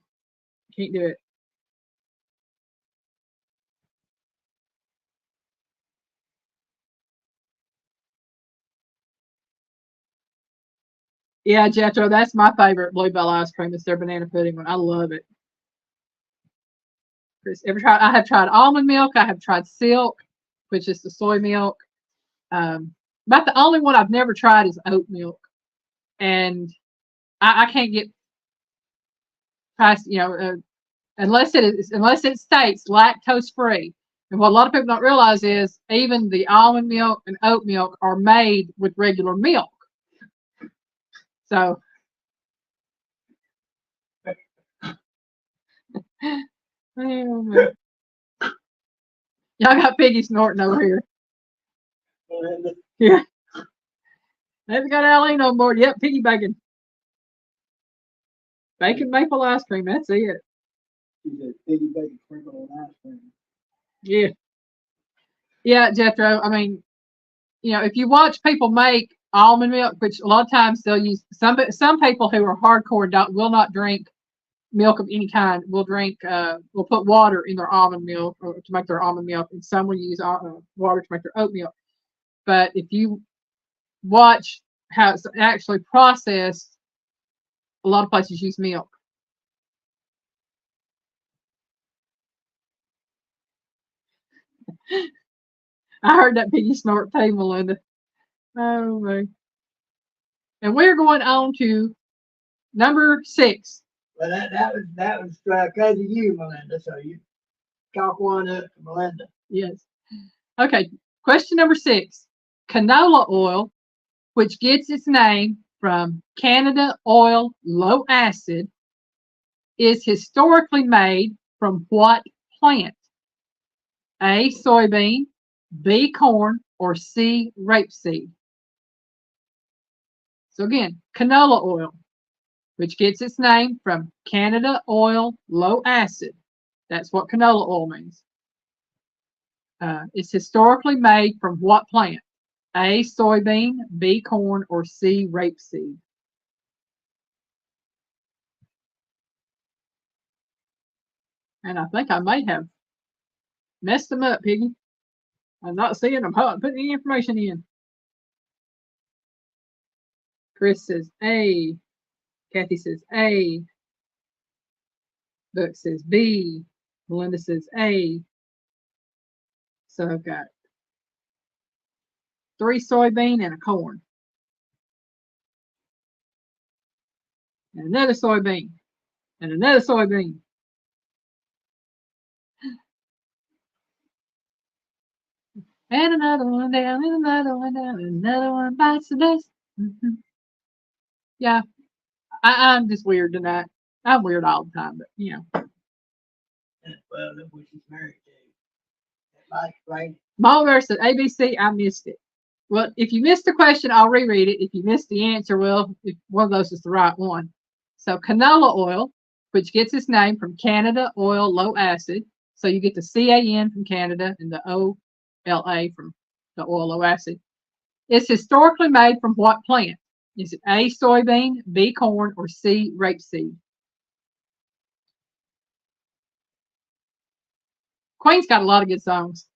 S1: can't do it. Yeah, Jethro, that's my favorite Bluebell ice cream. It's their banana pudding one. I love it. Chris, ever tried? I have tried almond milk. I have tried silk, which is the soy milk. About the only one I've never tried is oat milk, and I can't get past unless it states lactose free. And what a lot of people don't realize is even the almond milk and oat milk are made with regular milk. So y'all got Piggy snorting over here. Yeah. They've got Aline on board. Yep, Piggy bacon. Bacon maple ice cream. That's it.
S2: Piggy bacon sprinkle on ice cream.
S1: Yeah. Yeah, Jethro. I mean, if you watch people make almond milk, which a lot of times they'll use some people who are hardcore will not drink milk of any kind. Will put water in their almond milk or to make their almond milk, and some will use water to make their oat milk. But if you watch how it's actually processed, a lot of places use milk. I heard that Piggy snort too, Melinda. Oh man. And we're going on to number 6.
S2: Well, that was because of you, Melinda. So you talk one up to Melinda.
S1: Yes. Okay. Question number 6. Canola oil, which gets its name from Canada oil low acid, is historically made from what plant? A, soybean, B, corn, or C, rapeseed. So again, canola oil, which gets its name from Canada oil low acid. That's what canola oil means. It's historically made from what plant? A, soybean, B, corn, or C, rapeseed. And I think I may have messed them up, Piggy. I'm not seeing them putting any information in. Chris says A. Kathy says A. Buck says B. Melinda says A. So I've got 3 soybean and a corn. And another soybean. And another soybean. And another one down, and another one down, and another one bites the dust. Yeah, I'm just weird tonight. I'm weird all the time, but you know.
S2: Well, look what she's married to. That's right.
S1: Mulver said ABC, I missed it. Well, if you missed the question, I'll reread it. If you missed the answer, well, if one of those is the right one. So canola oil, which gets its name from Canada oil low acid. So you get the CAN from Canada and the OLA from the oil low acid. It's historically made from what plant? Is it A, soybean, B, corn, or C, rapeseed? Queen's got a lot of good songs.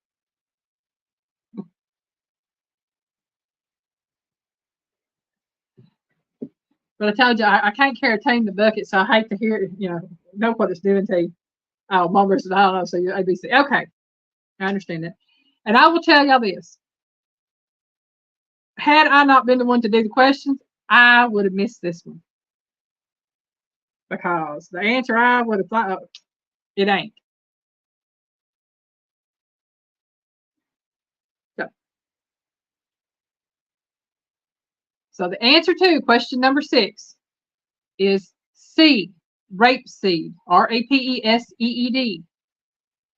S1: But I told you, I can't carry a team the bucket, so I hate to hear it, know what it's doing to you. Oh, Mom versus I don't know, so you're ABC. Okay, I understand that. And I will tell y'all this. Had I not been the one to do the questions, I would have missed this one. Because the answer I would have thought, it ain't. So the answer to question number 6 is C, rapeseed, RAPESEED.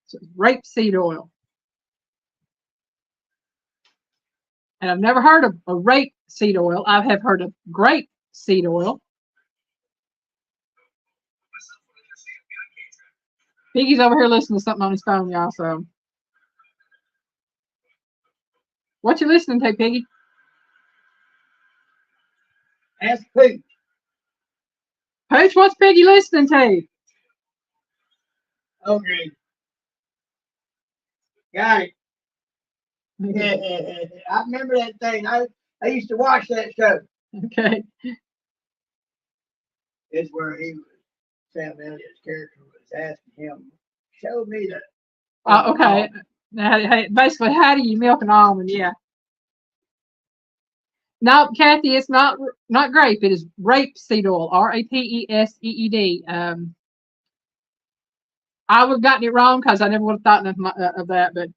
S1: So rapeseed oil. And I've never heard of a rapeseed oil. I have heard of grape seed oil. Piggy's over here listening to something on his phone, y'all. So, what you listening to, Piggy?
S2: Ask Pooch.
S1: Pooch, what's Piggy listening to?
S2: Okay. Got it. Yeah, I remember that thing. I used to watch that show.
S1: Okay.
S2: It's where Sam Elliott's character was asking him, show me the.
S1: Oh, okay. Basically, how do you milk an almond? Yeah. No, Kathy, it's not grape. It is rapeseed oil, RAPESEED. I would have gotten it wrong because I never would have thought of that. But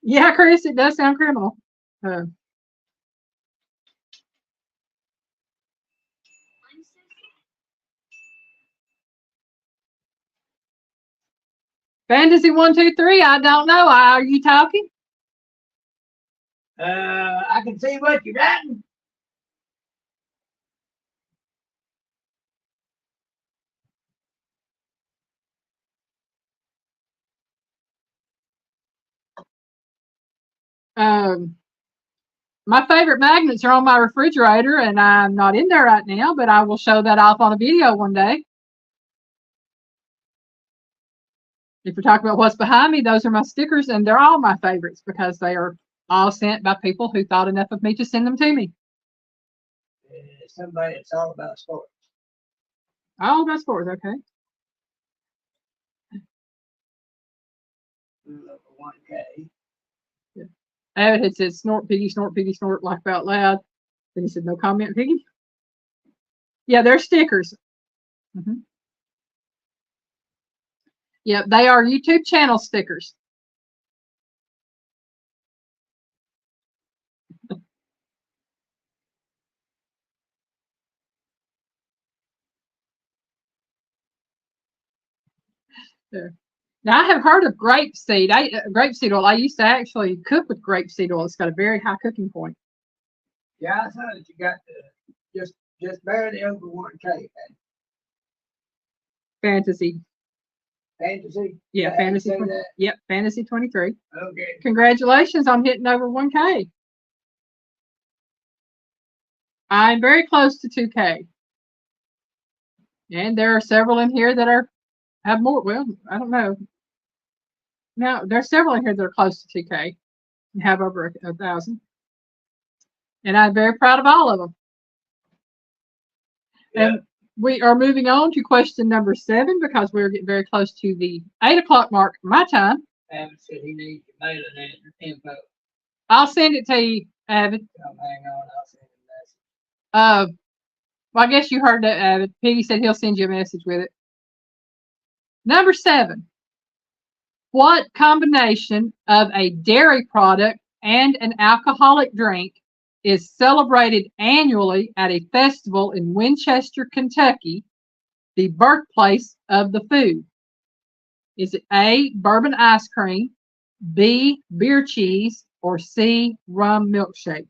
S1: yeah, Chris, it does sound criminal. Fantasy 123. I don't know. Are you talking?
S2: I can see what you're writing.
S1: My favorite magnets are on my refrigerator, and I'm not in there right now, but I will show that off on a video one day. If you're talking about what's behind me, those are my stickers, and they're all my favorites because they are all sent by people who thought enough of me to send them to me.
S2: Somebody that's all about sports.
S1: All about sports, okay.
S2: 1K.
S1: Yeah. Abbott had said, snort, piggy, laugh out loud. Then he said, no comment, Piggy. Yeah, they're stickers. Yeah, they are YouTube channel stickers. Now I have heard of grapeseed. Grapeseed oil. I used to actually cook with grapeseed oil. It's got a very high cooking point.
S2: Yeah, I saw that you got just barely over 1K.
S1: Fantasy.
S2: Fantasy.
S1: Yeah,
S2: Did I
S1: fantasy.
S2: say
S1: 20,
S2: that?
S1: yep, fantasy 23.
S2: Okay.
S1: Congratulations on hitting over 1K. I'm very close to 2K. And there are several in here that have more. Well, I don't know. No, there's several in here that are close to 2K and have over 1,000. And I'm very proud of all of them.
S2: Yeah.
S1: And we are moving on to question number 7 because we're getting very close to the 8 o'clock mark my time.
S2: Abbott said he needs your mailing info.
S1: I'll send it to you, Avid.
S2: Hang on, I'll send him a message.
S1: Well, I guess you heard that, Avid. Piggy said he'll send you a message with it. Number 7. What combination of a dairy product and an alcoholic drink is celebrated annually at a festival in Winchester, Kentucky, the birthplace of the food? Is it A, bourbon ice cream, B, beer cheese, or C, rum milkshake?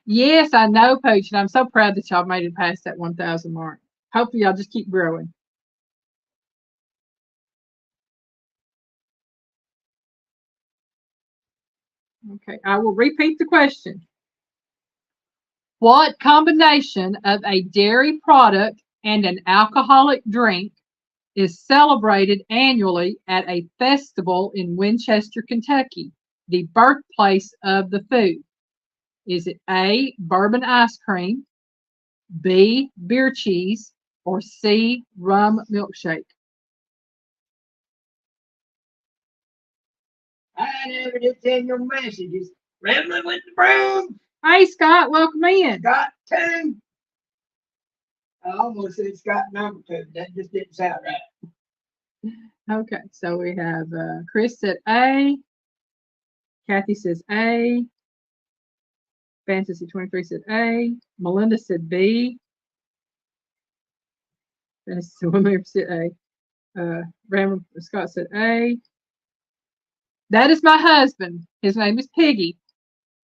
S1: Yes, I know, Pooch, and I'm so proud that y'all made it past that 1,000 mark. Hopefully, y'all just keep growing. Okay, I will repeat the question. What combination of a dairy product and an alcoholic drink is celebrated annually at a festival in Winchester, Kentucky, the birthplace of the food? Is it A, bourbon ice cream, B, beer cheese, or C, rum milkshake?
S2: I never did send your messages. Rambling with the broom.
S1: Hey, Scott, welcome in.
S2: Got 2. I almost said Scott number 2. That just didn't sound right.
S1: Okay, so we have Chris said A, Kathy says A, Fantasy 23 said A, Melinda said B, Fantasy 1 said A, Scott said A. That is my husband. His name is Piggy,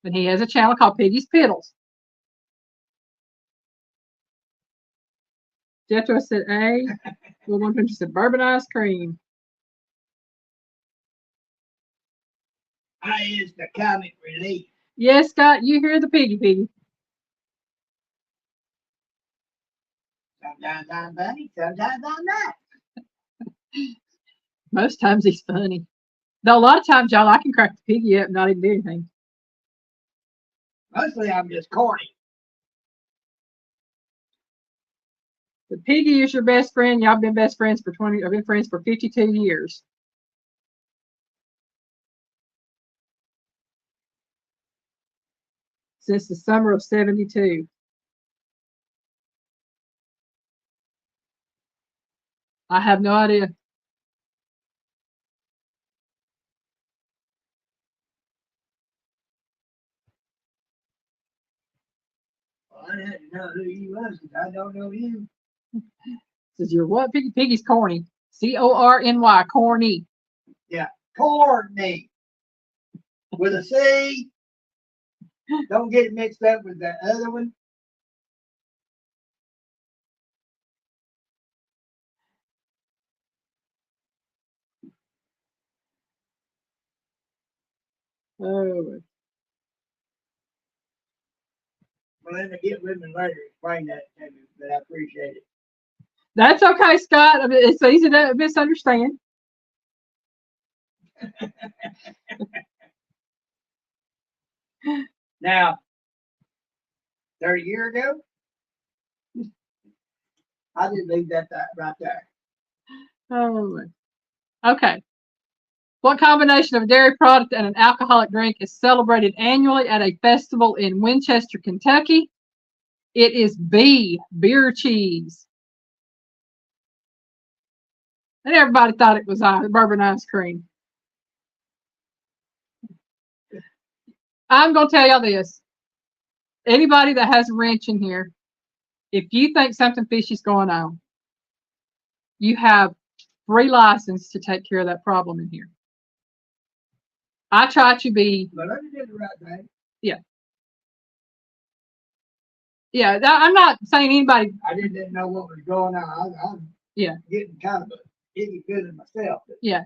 S1: and he has a channel called Piggy's Piddles. Jethro said A. Will 100 said bourbon ice cream.
S2: I is the comic relief.
S1: Yes, Scott, you hear the Piggy.
S2: Sometimes I'm funny, sometimes I'm not.
S1: Most times he's funny. Though a lot of times, y'all, I can crack the Piggy up and not even do anything.
S2: Mostly I'm just corny.
S1: The Piggy is your best friend. Y'all been best friends for 20. I've been friends for 52 years. Since the summer of 72. I have no idea.
S2: Well, I had to know who he was because I don't know him.
S1: Says you're what? Piggy's corny. Corny, corny.
S2: Yeah, corny. With a C. Don't get it mixed up with that other one.
S1: Oh.
S2: Well, let me get with me later. Explain that to me, but I appreciate it.
S1: That's okay, Scott. I mean, it's easy to misunderstand.
S2: Now, 30 years ago, I did leave that right there.
S1: Oh. Okay. What combination of a dairy product and an alcoholic drink is celebrated annually at a festival in Winchester, Kentucky? It is B, beer cheese. And everybody thought it was bourbon ice cream. I'm going to tell y'all this. anybody that has a wrench in here, if you think something fishy's going on, you have free license to take care of that problem in here. I try to be.
S2: But I did the right thing.
S1: Yeah. Yeah, I'm not saying anybody.
S2: I just didn't know what was going on. I'm getting kind of a icky feeling myself.
S1: Yeah.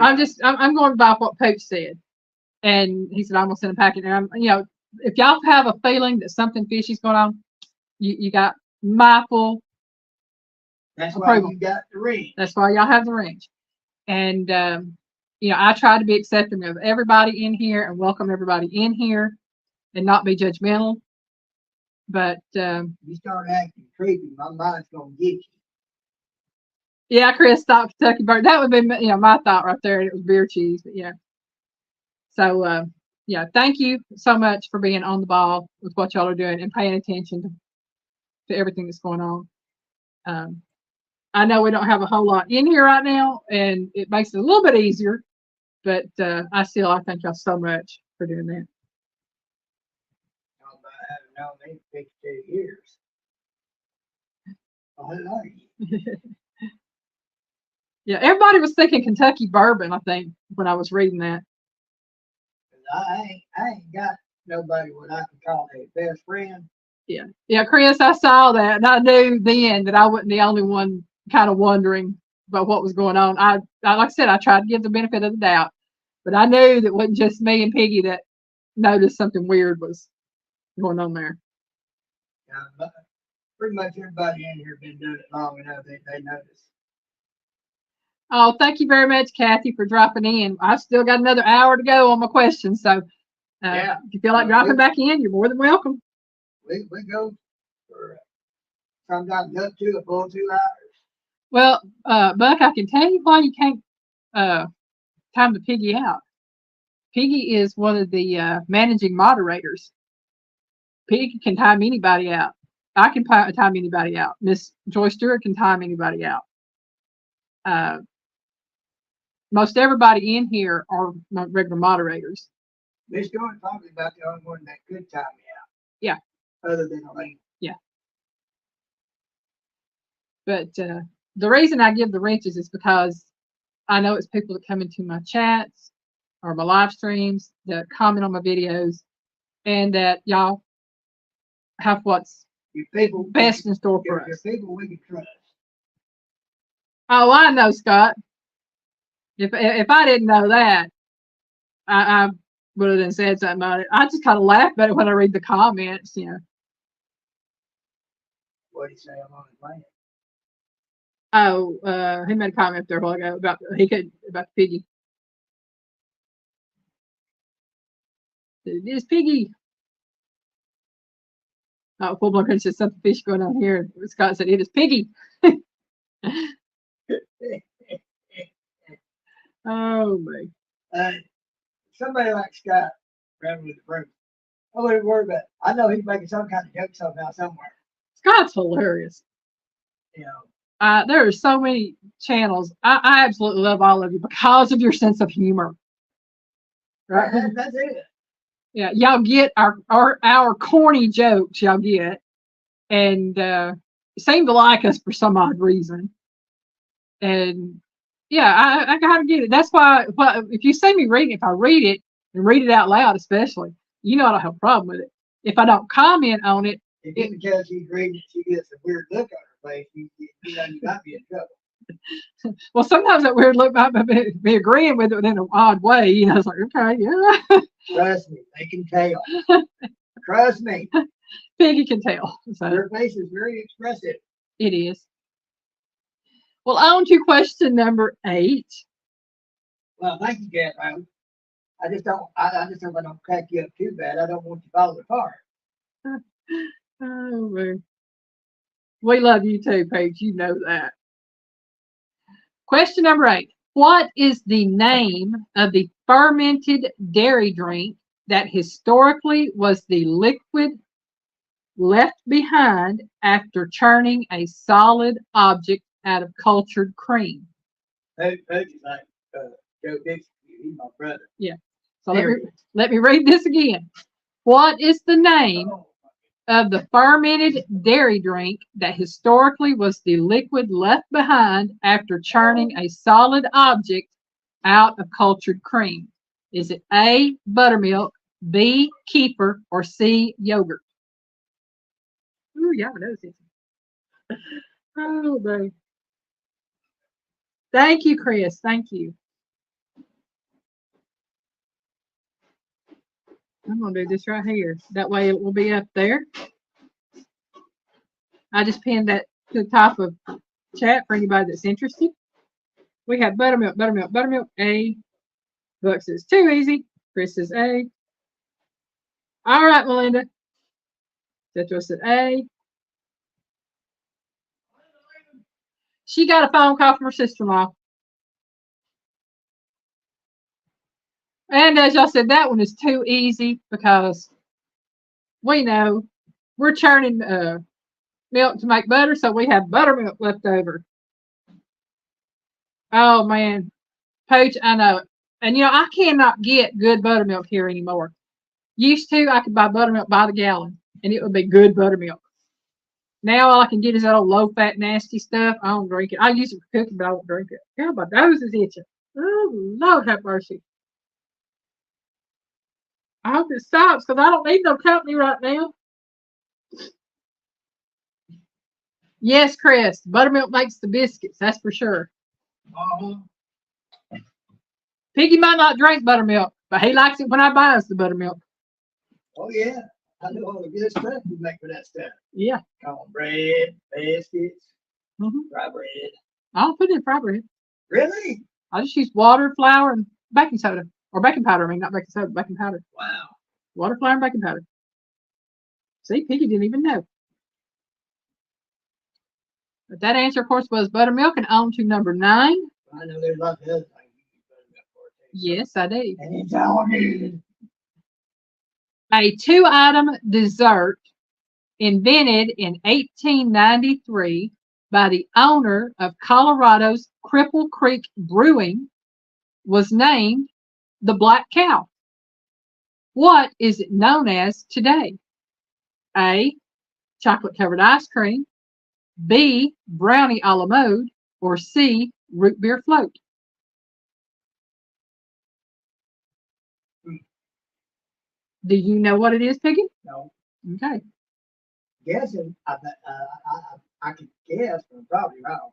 S1: I'm going by what Poach said. And he said, I'm going to send a packet. And if y'all have a feeling that something fishy's going on, you got my full
S2: That's
S1: approval.
S2: why you got the ring.
S1: That's why y'all have the wrench. And, I try to be accepting of everybody in here and welcome everybody in here and not be judgmental. But
S2: you start acting creepy, my mind's going to get you.
S1: Yeah, Chris thought Kentucky Bird. That would be my thought right there. It was beer cheese, but yeah. So thank you so much for being on the ball with what y'all are doing and paying attention to everything that's going on. I know we don't have a whole lot in here right now, and it makes it a little bit easier, but I thank y'all so much for doing that.
S2: Talking about having known me 52 years. Oh, hello.
S1: Yeah, everybody was thinking Kentucky bourbon, I think, when I was reading that.
S2: I ain't got nobody what I can call a best friend.
S1: Yeah, Chris, I saw that, and I knew then that I wasn't the only one kind of wondering about what was going on. I like I said, I tried to give the benefit of the doubt, but I knew that it wasn't just me and Piggy that noticed something weird was going on there.
S2: Yeah, but pretty much everybody in here been doing it long enough that they notice.
S1: Oh, thank you very much, Kathy, for dropping in. I've still got another hour to go on my questions, so if you feel like dropping back in, you're more than welcome.
S2: We go for sometimes up to a full 2 hours.
S1: Well, Buck, I can tell you why you can't time the Piggy out. Piggy is one of the managing moderators. Piggy can time anybody out. I can time anybody out. Miss Joy Stewart can time anybody out. Most everybody in here are regular moderators.
S2: Miss Joy probably about the only one that could time me out.
S1: Yeah.
S2: Other than Elaine.
S1: Yeah. But the reason I give the wrenches is because I know it's people that come into my chats or my live streams that comment on my videos, and that y'all have what's best in store for us.
S2: People we can trust.
S1: Oh, I know, Scott. If I didn't know that, I would have then said something about it. I just kind of laugh at it when I read the comments,
S2: What did he say I'm on his land?
S1: Oh, he made a comment there a while ago about the Piggy. It is Piggy. Oh, Full Blown Country said something fish going on here. Scott said it is Piggy. Oh my.
S2: Somebody like Scott running with the broom. I wouldn't worry about it. I know he's making some kind of joke somehow, somewhere.
S1: Scott's hilarious. There are so many channels. I absolutely love all of you because of your sense of humor.
S2: Right? That's it.
S1: Yeah, y'all get our corny jokes. Y'all get, and seem to like us for some odd reason. And yeah, I gotta get it. That's why. If you see me reading, if I read it and read it out loud, especially, I don't have a problem with it. If I don't comment on it,
S2: if you can tell she's reading it, she gets a weird look on her face. You might be in trouble.
S1: Well, sometimes that weird look might be agreeing with it in an odd way. It's like, okay, yeah.
S2: Trust me, they can tell. Trust me.
S1: Piggy can tell. So.
S2: Her face is very expressive.
S1: It is. Well, on to question number 8.
S2: Well, thank you, Cat. I just hope I don't crack you up too bad. I don't want you to fall apart.
S1: Oh, man. We love you too, Paige. You know that. Question number 8. What is the name of the fermented dairy drink that historically was the liquid left behind after churning a solid object out of cultured cream?
S2: Paige is like Joe Dixon. He's my brother.
S1: Yeah. So let me read this again. What is the name of the fermented dairy drink that historically was the liquid left behind after churning a solid object out of cultured cream? Is it A, buttermilk, B, kefir, or C, yogurt? Ooh, y'all know this. Oh, baby. Thank you, Chris. Thank you. I'm going to do this right here. That way it will be up there. I just pinned that to the top of chat for anybody that's interested. We have buttermilk, buttermilk, buttermilk, A. Buck says too easy. Chris says A. All right, Melinda. Cetro said A. She got a phone call from her sister-in-law. And as y'all said, that one is too easy because we know we're churning milk to make butter, so we have buttermilk left over. Oh, man. Pooch, I know it. And, you know, I cannot get good buttermilk here anymore. Used to, I could buy buttermilk by the gallon, and it would be good buttermilk. Now all I can get is that old low-fat, nasty stuff. I don't drink it. I use it for cooking, but I won't drink it. Yeah, my nose is itching. Oh, Lord have mercy. I hope it stops because I don't need no company right now. Yes, Chris. Buttermilk makes the biscuits. That's for sure. Piggy might not drink buttermilk, but he likes it when I buy us the buttermilk.
S2: Oh, yeah. I know all the good stuff you make with that stuff.
S1: Yeah.
S2: Cornbread, biscuits, dry bread.
S1: I don't put it in fry bread.
S2: Really?
S1: I just use water, flour, and baking soda. Or baking powder. I mean, not baking soda, baking powder.
S2: Wow.
S1: Water, flour, and baking powder. See, Piggy didn't even know. But that answer, of course, was buttermilk. And on to number 9.
S2: I know there's lots of other things you use buttermilk for.
S1: Yes, I do.
S2: And it's all good.
S1: A 2-item dessert invented in 1893 by the owner of Colorado's Cripple Creek Brewing was named the Black Cow. What is it known as today? A, chocolate covered ice cream, B, brownie a la mode, or C, root beer float? Do you know what it is, Piggy?
S2: No.
S1: Okay.
S2: Guessing, I could guess, but I'm probably wrong.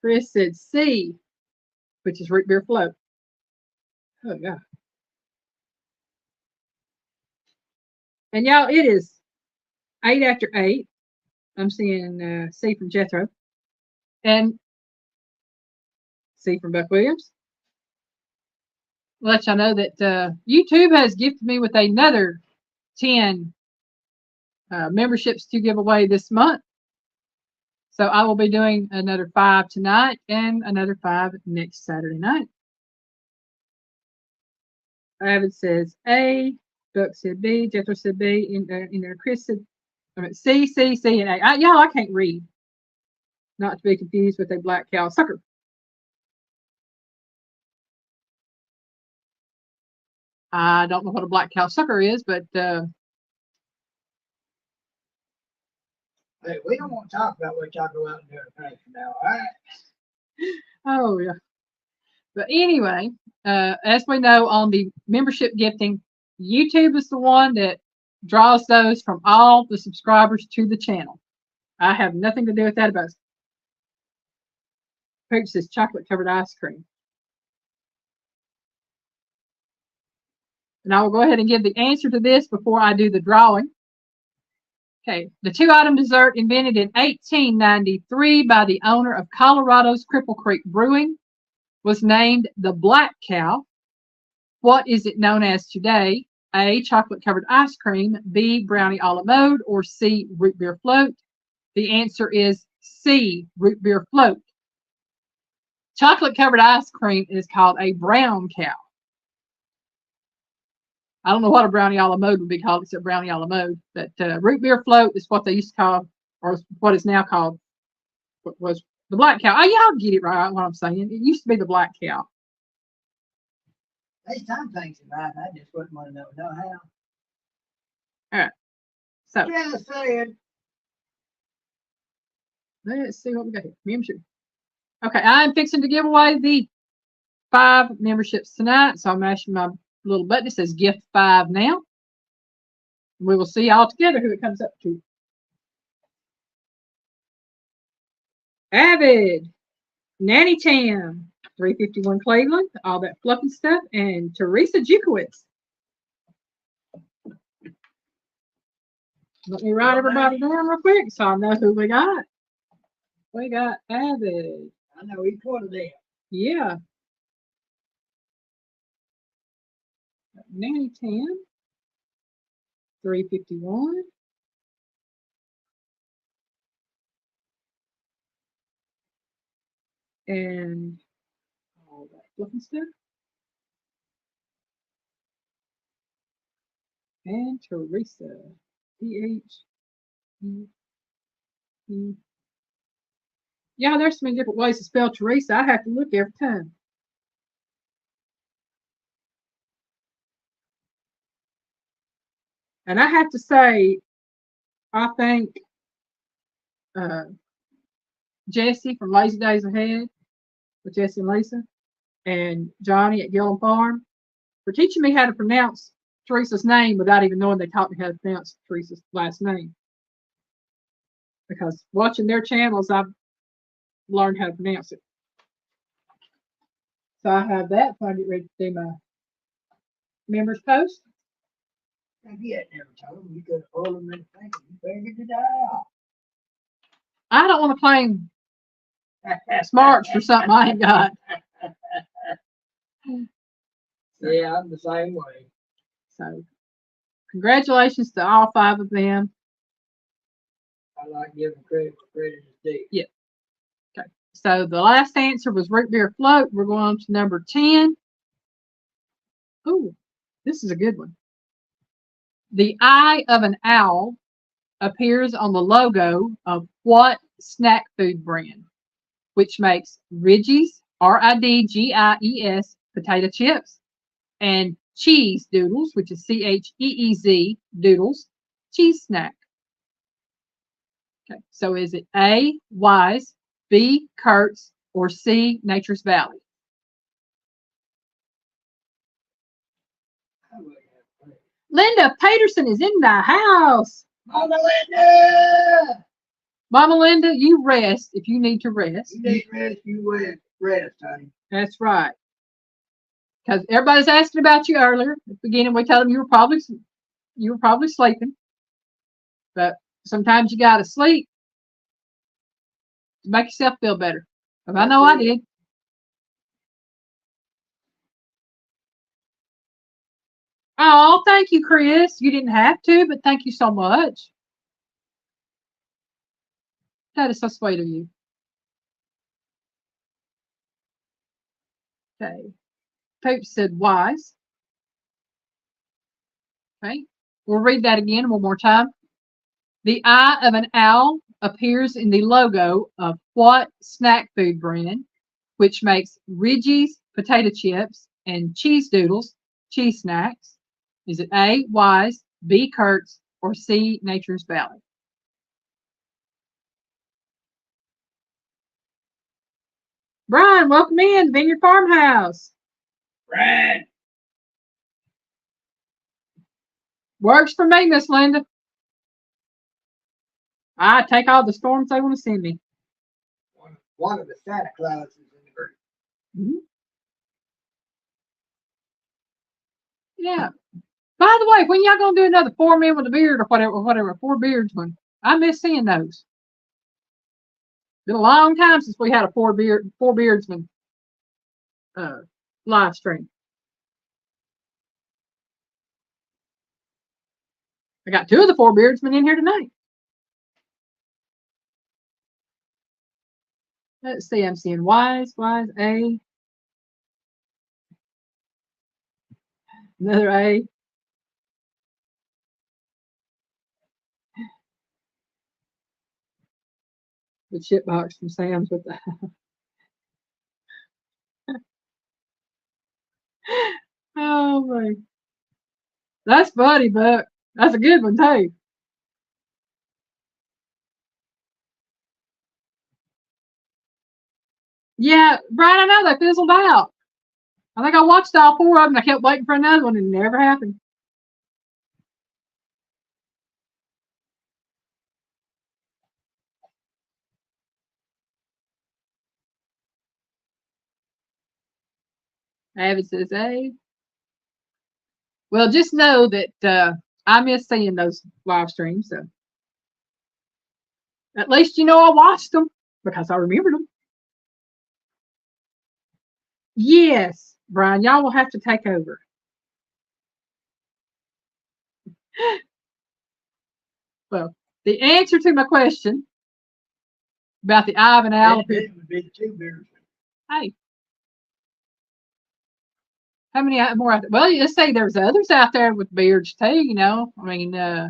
S1: Chris said C, which is root beer float. Oh, yeah. And y'all, it is 8 after 8. I'm seeing C from Jethro and C from Buck Williams. I'll let y'all know that YouTube has gifted me with another 10 memberships to give away this month. So I will be doing another 5 tonight and another 5 next Saturday night. Avid says A, Buck said B, Jethro said B, in there Chris said C, C, C, and A. Y'all, I can't read. Not to be confused with a black cow sucker. I don't know what a black cow sucker is, but
S2: Hey, we don't want to talk about what y'all go out and do in the country now, all right?
S1: oh yeah. But anyway, as we know on the membership gifting, YouTube is the one that draws those from all the subscribers to the channel. I have nothing to do with that. About Pooch says chocolate covered ice cream. And I will go ahead and give the answer to this before I do the drawing. Okay, the 2-item dessert invented in 1893 by the owner of Colorado's Cripple Creek Brewing was named the Black Cow. What is it known as today? A, chocolate covered ice cream, B, brownie a la mode, or C, root beer float? The answer is C, root beer float. Chocolate covered ice cream is called a brown cow. I don't know what a brownie a la mode would be called except brownie a la mode, but root beer float is what they used to call, or what is now called, what was the black cow. Oh, y'all get it right, what I'm saying. It used to be the black cow.
S2: There's some things in life I just wouldn't want to know how.
S1: All right. So
S2: Just saying.
S1: let's see what we got here. Membership. Okay, I'm fixing to give away the 5 memberships tonight. So I'm mashing my little button. It says gift 5 now. We will see all together who it comes up to. Avid, Nanny Tam, 351 Cleveland, all that fluffy stuff, and Teresa Jukowitz. Let me write everybody down real quick so I know who we got. We got Avid.
S2: I know each one of them.
S1: Yeah. Nanny Tam, 351. And all that fluffy stuff. And Teresa. T-H-E-E. Yeah, there's so many different ways to spell Teresa. I have to look every time. And I have to say, I think Jesse from Lazy Days Ahead with Jesse and Lisa and Johnny at Gillum Farm for teaching me how to pronounce Teresa's name without even knowing they taught me how to pronounce Teresa's last name. Because watching their channels, I've learned how to pronounce it. So I have that so I get ready to do my members post.
S2: If you had never told them, you could have pulled them in the thing and you figured it out.
S1: I don't want to claim smarts for something I ain't got.
S2: Yeah, I'm the same way.
S1: So congratulations to all 5 of them.
S2: I like giving credit where credit is due.
S1: Yeah. Okay. So the last answer was root beer float. We're going on to number 10. Ooh, this is a good one. The eye of an owl appears on the logo of what snack food brand, which makes Ridgies, Ridgies, potato chips, and cheese doodles, which is Cheez doodles, cheese snack. Okay, so is it A, Wise, B, Kurtz, or C, Nature's Valley? Linda Peterson is in the house.
S2: Mama Linda!
S1: Mama Linda, you rest if you need to rest.
S2: You need rest, you rest, honey.
S1: That's right. Because everybody's asking about you earlier. At the beginning, we told them you were probably sleeping. But sometimes you gotta sleep to make yourself feel better. Because I know I did. Oh, thank you, Chris. You didn't have to, but thank you so much. That is so sweet of you. Okay. Poop said wise. Okay. We'll read that again one more time. The eye of an owl appears in the logo of what snack food brand, which makes Ridgies potato chips and cheese doodles, cheese snacks? Is it A, Wise, B, Kurtz, or C, Nature's Valley? Brian, welcome in, Vineyard Farmhouse.
S2: Right.
S1: Works for me, Miss Linda. I take all the storms they want to send me.
S2: One of the Santa Clauses in the group.
S1: Mm-hmm. Yeah. By the way, when y'all gonna do another 4 men with a beard or whatever, 4 beards one? I miss seeing those. Been a long time since we had a 4 beardsman live stream. I got 2 of the 4 beardsmen in here tonight. Let's see, I'm seeing Wise, A. Another A. The chip box from Sam's with the. Oh my. That's funny, Buck. That's a good one too. Yeah, Brian, I know they fizzled out. I think I watched all four of them. I kept waiting for another one, and it never happened. Avid says, "Hey, well, just know that I miss seeing those live streams. So at least you know I watched them because I remembered them." Yes, Brian, y'all will have to take over. Well, the answer to my question about the Ivan Al.
S2: It would be the two beers.
S1: Hey, how many more out there? Well, let's say there's others out there with beards too. You know, I mean, I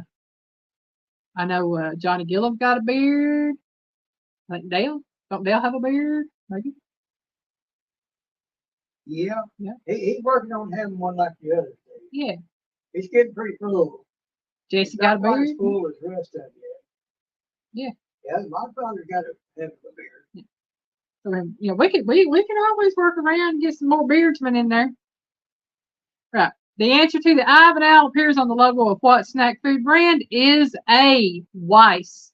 S1: know Johnny Gillum got a beard. I think Dale. Don't Dale have a beard? Maybe.
S2: Yeah.
S1: Yeah.
S2: He's working on having one like the others.
S1: Yeah.
S2: He's getting pretty full.
S1: Jesse
S2: It's
S1: got a
S2: not quite
S1: beard.
S2: as full as the rest of it
S1: Yeah.
S2: yet. Yeah, my father's got a have a beard.
S1: Yeah. I mean, you know, we can always work around and get some more beardsmen in there. Right. The answer to the Ivan Al appears on the logo of what snack food brand is a Weiss.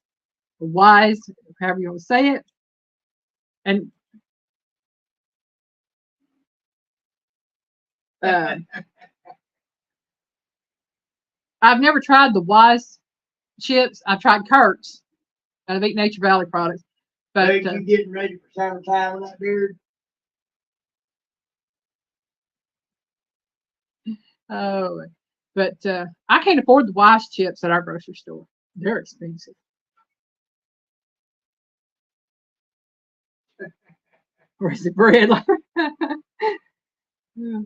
S1: Wise, however you want to say it. And I've never tried the Wise chips. I've tried Kurt's out of Eat Nature Valley products. But
S2: you getting ready for summertime with that beard?
S1: oh, but I can't afford the Wise chips at our grocery store. They're expensive. Where's the bread? Yeah.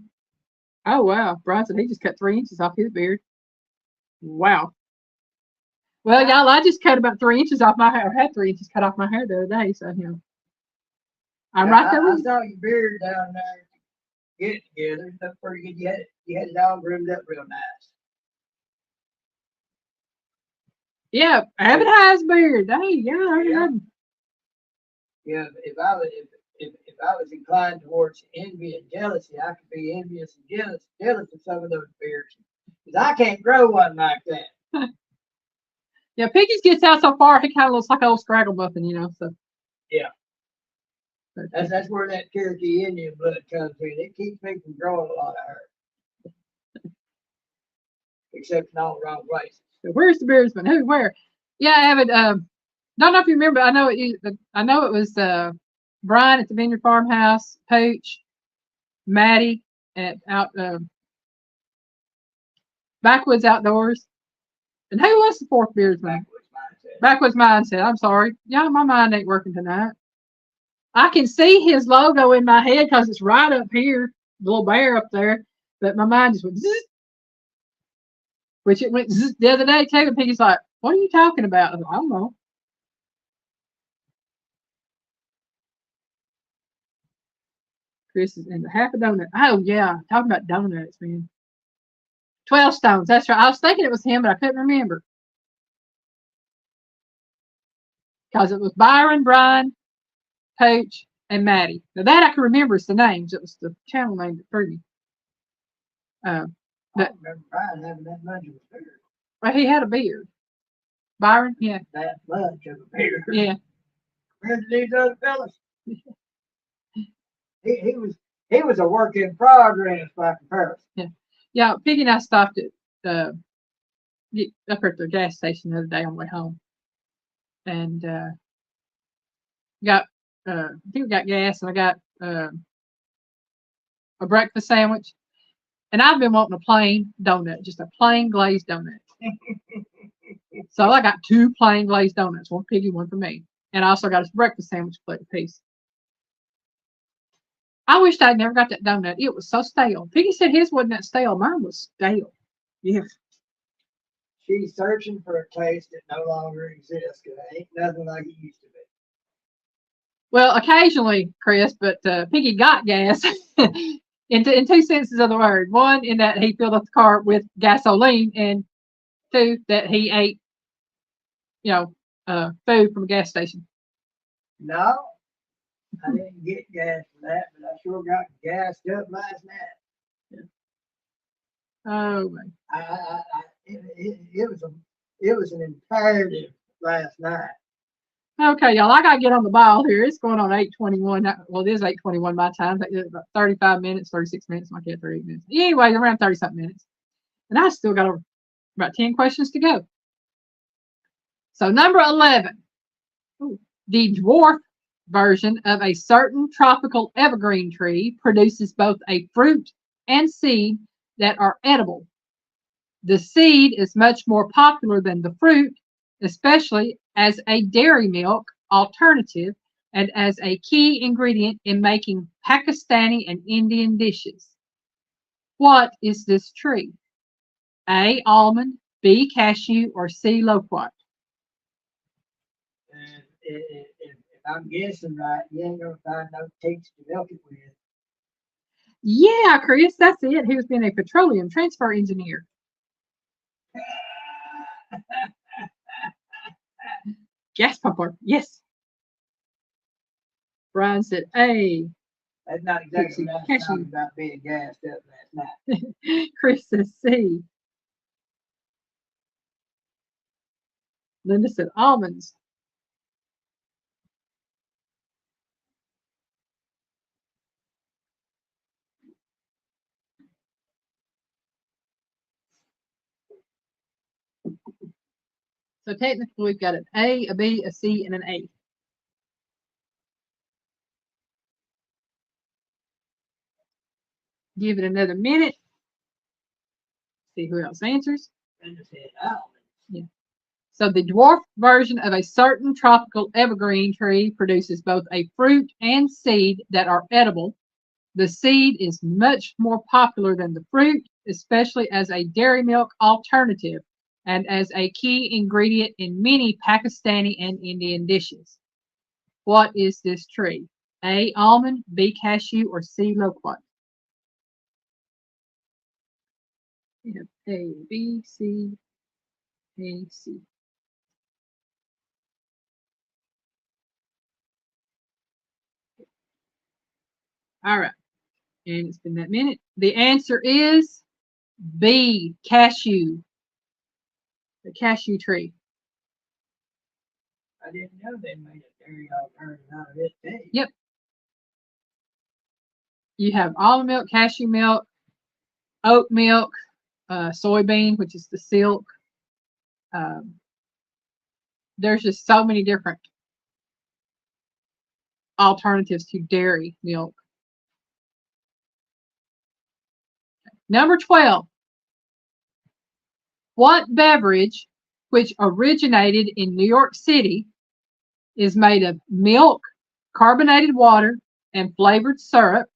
S1: Oh wow, Brian said he just cut 3 inches off his beard. Wow. Well, y'all, I just cut about 3 inches off my hair. I had 3 inches cut off my hair the other day, so you know, I'm
S2: Yeah,
S1: right there
S2: I
S1: with you.
S2: saw your beard down there. Get it together. It looked pretty good. You had it all groomed up real nice.
S1: Yeah, Abbott has beard. Hey, yeah,
S2: Yeah. Yeah, if I was inclined towards envy and jealousy, I could be envious and jealous of some of those beards. Because I can't grow one like that.
S1: Yeah, Piggy's gets out so far, he kind of looks like an old scraggle muffin, you know. So
S2: Yeah.
S1: but,
S2: That's where that Cherokee Indian blood comes in. It keeps me from growing a lot of hair. Except in all the wrong places.
S1: so where's the beardsman? Who? Where? Yeah, Abbott. Don't know if you remember. I know it was Brian at the Vineyard Farmhouse, Pooch, Maddie at Backwoods Outdoors, and who was the fourth beardsman? Backwoods Mindset. I'm sorry. Yeah, my mind ain't working tonight. I can see his logo in my head because it's right up here, the little bear up there. But my mind just went zzz, which it went zzz the other day too. And Piggy's like, "What are you talking about?" I was like, "I don't know." Chris is in the half a donut. Oh yeah, talking about donuts, man. 12 Stones. That's right. I was thinking it was him, but I couldn't remember because it was Byron, Brian, Pooch, and Maddie. Now that I can remember is the names. It was the channel name that threw me.
S2: I don't remember Brian having that much of a beard.
S1: Well, he had a beard. Byron, yeah,
S2: That much of a beard.
S1: yeah.
S2: Compared to these other fellas. He was a work in progress by comparison.
S1: Yeah, Piggy and I stopped at up at the gas station the other day on the way home, and got I think we got gas, and I got a breakfast sandwich, and I've been wanting a plain donut, just a plain glazed donut. So I got 2 plain glazed donuts, one Piggy, one for me, and I also got a breakfast sandwich plate apiece. I wished I'd never got that donut. It was so stale. Piggy said his wasn't that stale. Mine was stale. Yeah.
S2: She's searching for a taste that no longer exists because it ain't nothing like it used to be.
S1: Well, occasionally, Chris, but Piggy got gas. in two senses of the word. One, in that he filled up the car with gasoline, and two, that he ate, food from a gas station.
S2: No, I didn't get gas for that, but I sure got gassed up last night.
S1: Oh man.
S2: It was an imperative last night.
S1: Okay, y'all, I gotta get on the ball here. It's going on 8:21. Well, it is 8:21 my time. It's about 35 minutes, 36 minutes. My kid 38 minutes. Anyway, around 30-something minutes. And I still got about 10 questions to go. So number 11. The dwarf version of a certain tropical evergreen tree produces both a fruit and seed that are edible. The seed is much more popular than the fruit, especially as a dairy milk alternative and as a key ingredient in making Pakistani and Indian dishes. What is this tree? A. Almond, B. Cashew, or C. Loquat?
S2: And if I'm guessing right, you ain't gonna find no teats to milk it with.
S1: Yeah, Chris, that's it. He was being a petroleum transfer engineer. Gas pumper, yes. Brian said A.
S2: That's not exactly what I'm talking about being gassed up last night.
S1: Chris says C. Linda said almonds. So technically we've got an A, a B, a C, and an A. Give it another minute. See who else answers.
S2: Linda said almonds.
S1: Yeah. So the dwarf version of a certain tropical evergreen tree produces both a fruit and seed that are edible. The seed is much more popular than the fruit, especially as a dairy milk alternative and as a key ingredient in many Pakistani and Indian dishes. What is this tree? A. Almond, B. Cashew, or C. Loquat? We have A, B, C, A, C. All right. And it's been that minute. The answer is B, cashew. The cashew tree.
S2: I didn't know they made a dairy alternative out of it.
S1: Yep. You have almond milk, cashew milk, oat milk, soybean, which is the silk. There's just so many different alternatives to dairy milk. Number 12. What beverage, which originated in New York City, is made of milk, carbonated water, and flavored syrup?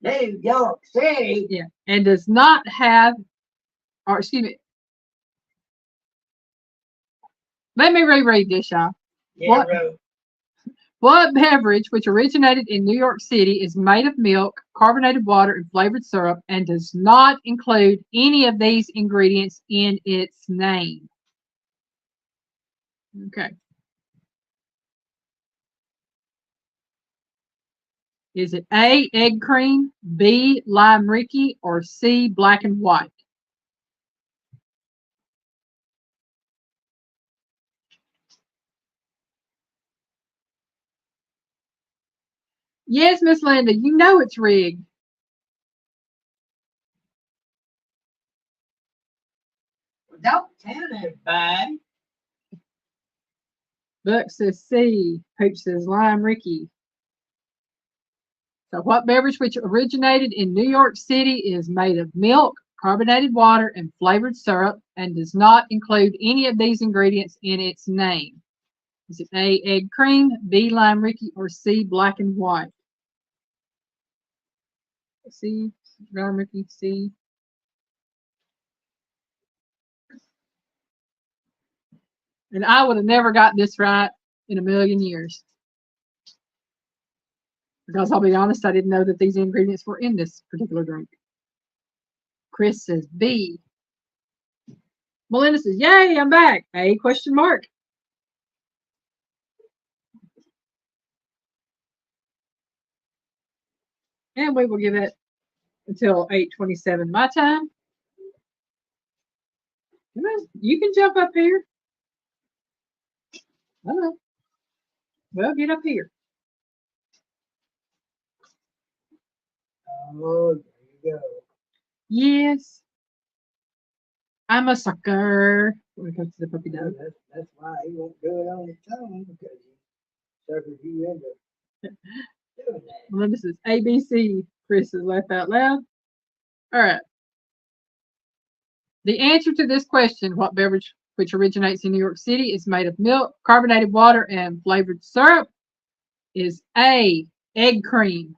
S2: New York City.
S1: Yeah. And does not have, or excuse me. Let me reread this, y'all.
S2: Yeah,
S1: What beverage, which originated in New York City, is made of milk, carbonated water, and flavored syrup, and does not include any of these ingredients in its name? Okay. Is it A, egg cream, B, lime Ricky, or C, black and white? Yes, Miss Linda, you know it's rigged.
S2: Well, don't tell everybody.
S1: Buck says C. Pooch says lime Ricky. So what beverage which originated in New York City is made of milk, carbonated water, and flavored syrup, and does not include any of these ingredients in its name? Is it A, egg cream, B, lime Ricky, or C, black and white? C, lime Ricky, C. And I would have never got this right in a million years. Because I'll be honest, I didn't know that these ingredients were in this particular drink. Chris says B. Melinda says, yay, I'm back. A question mark. And we will give it until 8:27 my time. You can jump up here. Oh, well, get up here.
S2: Oh, there you go.
S1: Yes. I'm a sucker when it comes to the puppy dog.
S2: That's why he won't do it on his own, because he suckers you into doing that.
S1: Melinda says ABC. Chris says laugh out loud. All right. The answer to this question, what beverage which originates in New York City is made of milk, carbonated water, and flavored syrup, is A, egg cream.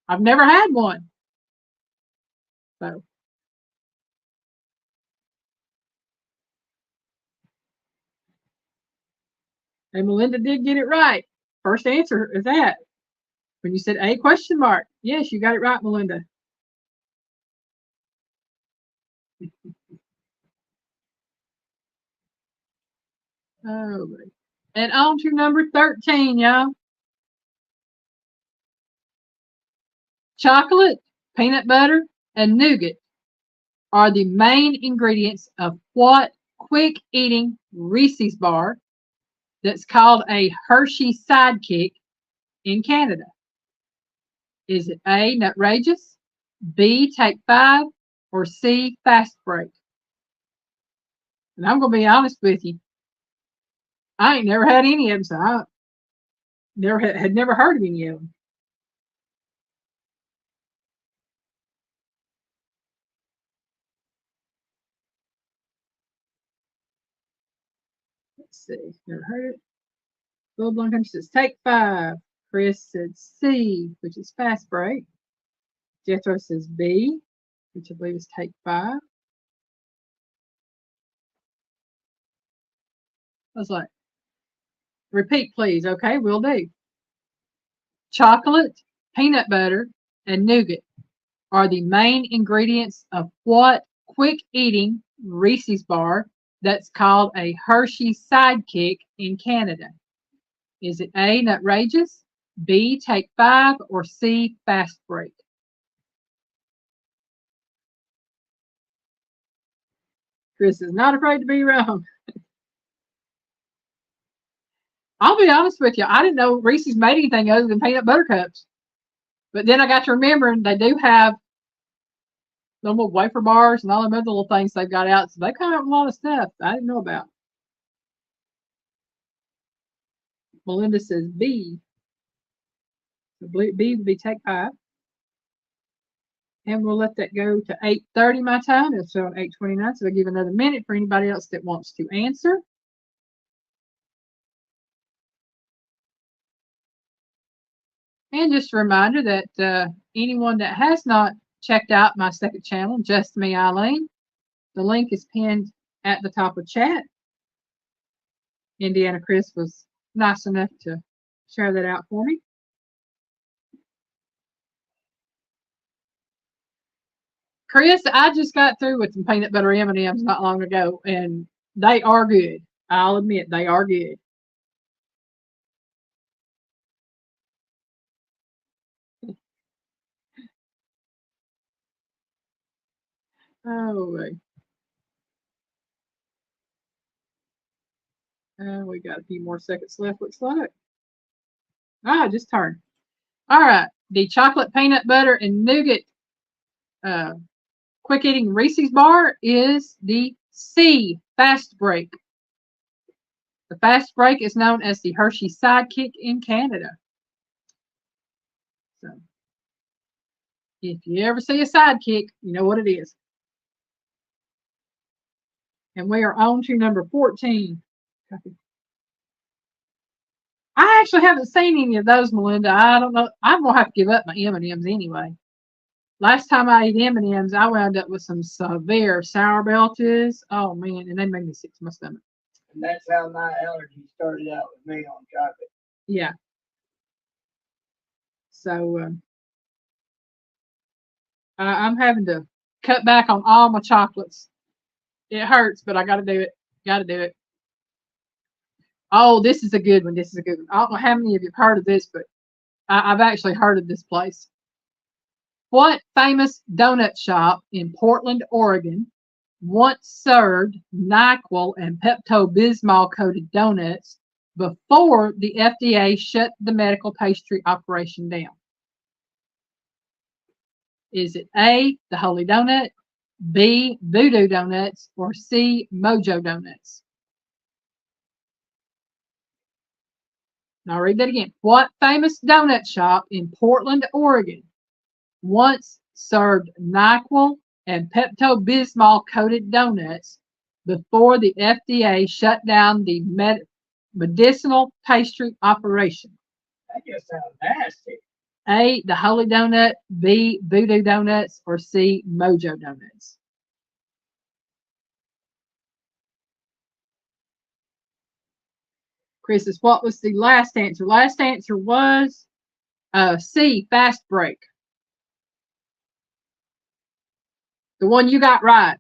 S1: I've never had one. So. And Melinda did get it right. First answer is that. When you said A question mark. Yes, you got it right, Melinda. Oh, and on to number 13, y'all. Chocolate, peanut butter, and nougat are the main ingredients of what quick eating Reese's bar that's called a Hershey sidekick in Canada? Is it A, Nutrageous, B, Take 5, or C, Fast Break? And I'm going to be honest with you. I ain't never had any of them, so I had never heard of any of them. Let's see. Never heard it. Bill Blunkham says Take 5. Chris said C, which is Fast Break. Jethro says B, which I believe is Take 5. I was like, repeat, please. Okay, will do. Chocolate, peanut butter, and nougat are the main ingredients of what quick eating Reese's bar that's called a Hershey sidekick in Canada? Is it A, Nutrageous, B, Take 5, or C, Fast Break? Chris is not afraid to be wrong. I'll be honest with you, I didn't know Reese's made anything other than peanut butter cups. But then I got to remembering they do have little wafer bars and all them other little things they've got out. So they come out with a lot of stuff I didn't know about. Melinda says B. B would be Take 5. And we'll let that go to 8:30 my time. It's showing 8:29, so I'll give another minute for anybody else that wants to answer. And just a reminder that anyone that has not checked out my second channel, Just Me Eileen, the link is pinned at the top of chat. Indiana Chris was nice enough to share that out for me. Chris, I just got through with some peanut butter M&Ms not long ago, and they are good. I'll admit they are good. Oh, we got a few more seconds left, looks like. Just turned. All right. The chocolate, peanut butter, and nougat quick eating Reese's bar is the C, Fast Break. The Fast Break is known as the Hershey Sidekick in Canada. So, if you ever see a sidekick, you know what it is. And we are on to number 14. I actually haven't seen any of those, Melinda. I don't know. I'm gonna have to give up my M&Ms anyway. Last time I ate M&Ms, I wound up with some severe sour belches. Oh man, and they made me sick to my stomach.
S2: And that's how my allergy started out with me on chocolate.
S1: Yeah. So I'm having to cut back on all my chocolates. It hurts, but I got to do it. Got to do it. Oh, this is a good one. This is a good one. I don't know how many of you have heard of this, but I've actually heard of this place. What famous donut shop in Portland, Oregon, once served NyQuil and Pepto-Bismol coated donuts before the FDA shut the medical pastry operation down? Is it A, the Holy Donut, B, Voodoo Donuts, or C, Mojo Donuts? Now I'll read that again. What famous donut shop in Portland, Oregon once served NyQuil and Pepto-Bismol coated donuts before the FDA shut down the medicinal pastry operation?
S2: That just sounds nasty.
S1: A, the Holy Donut, B, Voodoo Donuts, or C, Mojo Donuts? Chris's, what was the last answer? Last answer was C, Fast Break. The one you got right.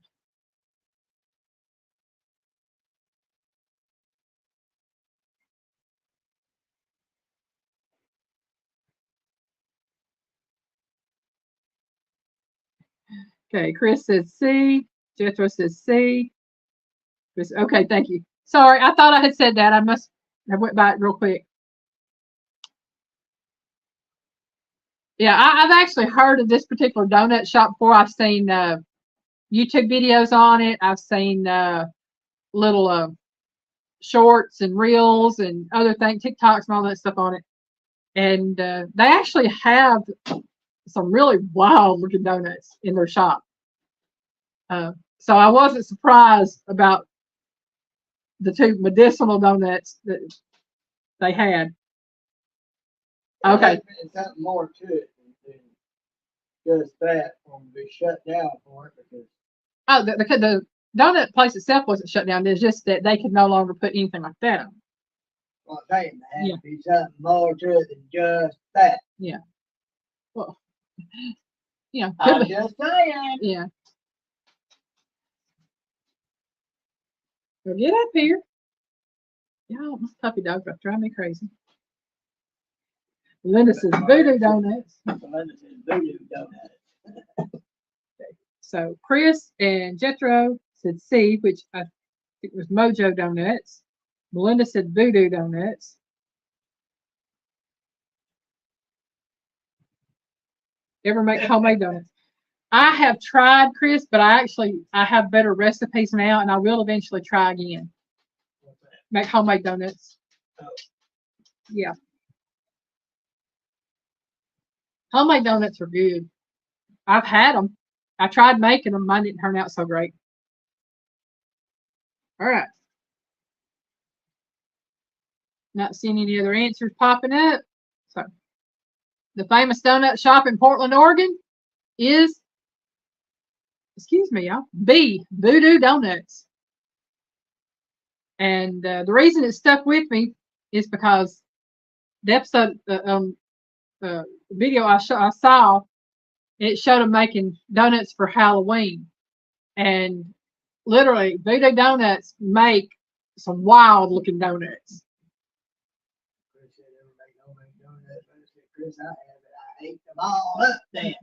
S1: Okay, Chris says C. Jethro says C. Chris, okay, thank you. Sorry, I thought I had said that. I went by it real quick. Yeah, I've actually heard of this particular donut shop before. I've seen YouTube videos on it. I've seen little shorts and reels and other things, TikToks and all that stuff on it. And they actually have some really wild looking donuts in their shop. So I wasn't surprised about the two medicinal donuts that they had. Okay.
S2: There's something more to it than just that. Going to be shut down for it because.
S1: Oh, the donut place itself wasn't shut down. It's just that they could no longer put anything like that on.
S2: Well, I'm saying there has to be something more to it than just that.
S1: Yeah. Well, yeah.
S2: I'm just saying.
S1: Yeah. Well, get up here. Y'all, this puppy dog's about to drive me crazy. Linda says Voodoo Donuts.
S2: Linda says Voodoo Donuts.
S1: Okay. So Chris and Jethro said C, which I think was Mojo Donuts. Melinda said Voodoo Donuts. Ever make homemade donuts? I have tried, Chris, but I have better recipes now, and I will eventually try again. Make homemade donuts.
S2: Oh.
S1: Yeah. Homemade donuts are good. I've had them. I tried making them. Mine didn't turn out so great. All right. Not seeing any other answers popping up. So, the famous donut shop in Portland, Oregon is, excuse me, y'all, B, Voodoo Donuts. And the reason it stuck with me is because the episode, video I saw, it showed them making donuts for Halloween. And literally, Voodoo Donuts make some wild looking donuts.
S2: Chris, I have it. I ate them all up then.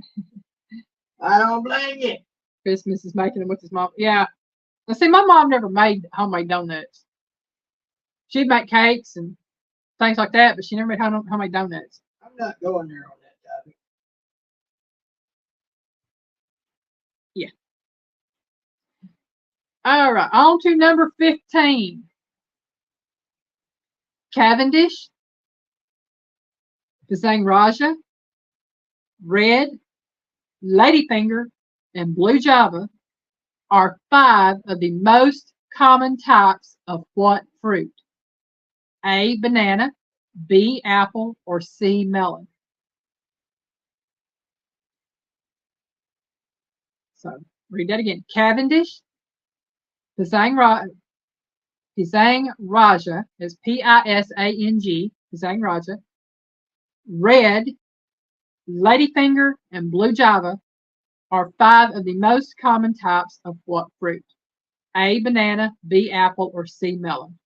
S2: I don't blame you.
S1: Christmas is making them with his mom. Yeah. Now, see, my mom never made homemade donuts. She'd make cakes and things like that, but she never made homemade donuts.
S2: I'm not going there on that topic.
S1: Yeah. All right. On to number 15. Cavendish, Pisang Raja, Red, Ladyfinger, and Blue Java are 5 of the most common types of what fruit? A, banana, B, apple, or C, melon? So, read that again. Cavendish, Pisang Raja is Pisang, Pisang Raja. Red, ladyfinger, and blue java are 5 of the most common types of what fruit? A, banana, B, apple, or C, melon?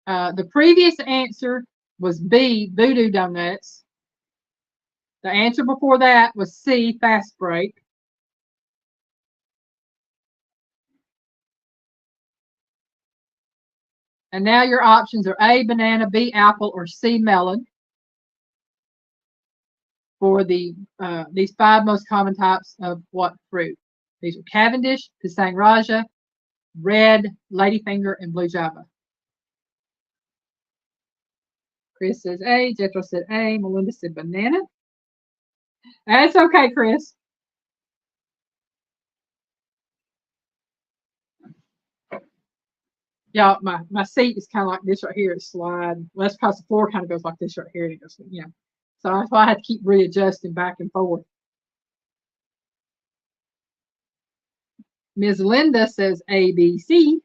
S1: The previous answer was B, voodoo donuts. The answer before that was C, fast break. And now your options are A, banana, B, apple, or C, melon for these 5 most common types of what fruit? These are Cavendish, Pisang Raja, red, ladyfinger, and blue java. Chris says A, Jethro said A, Melinda said banana. That's okay, Chris. Yeah, my seat is kind of like this right here. It's sliding. Well, that's because the floor kind of goes like this right here. And it goes, you know. So that's why I had to keep readjusting back and forth. Ms. Linda says A, B, C.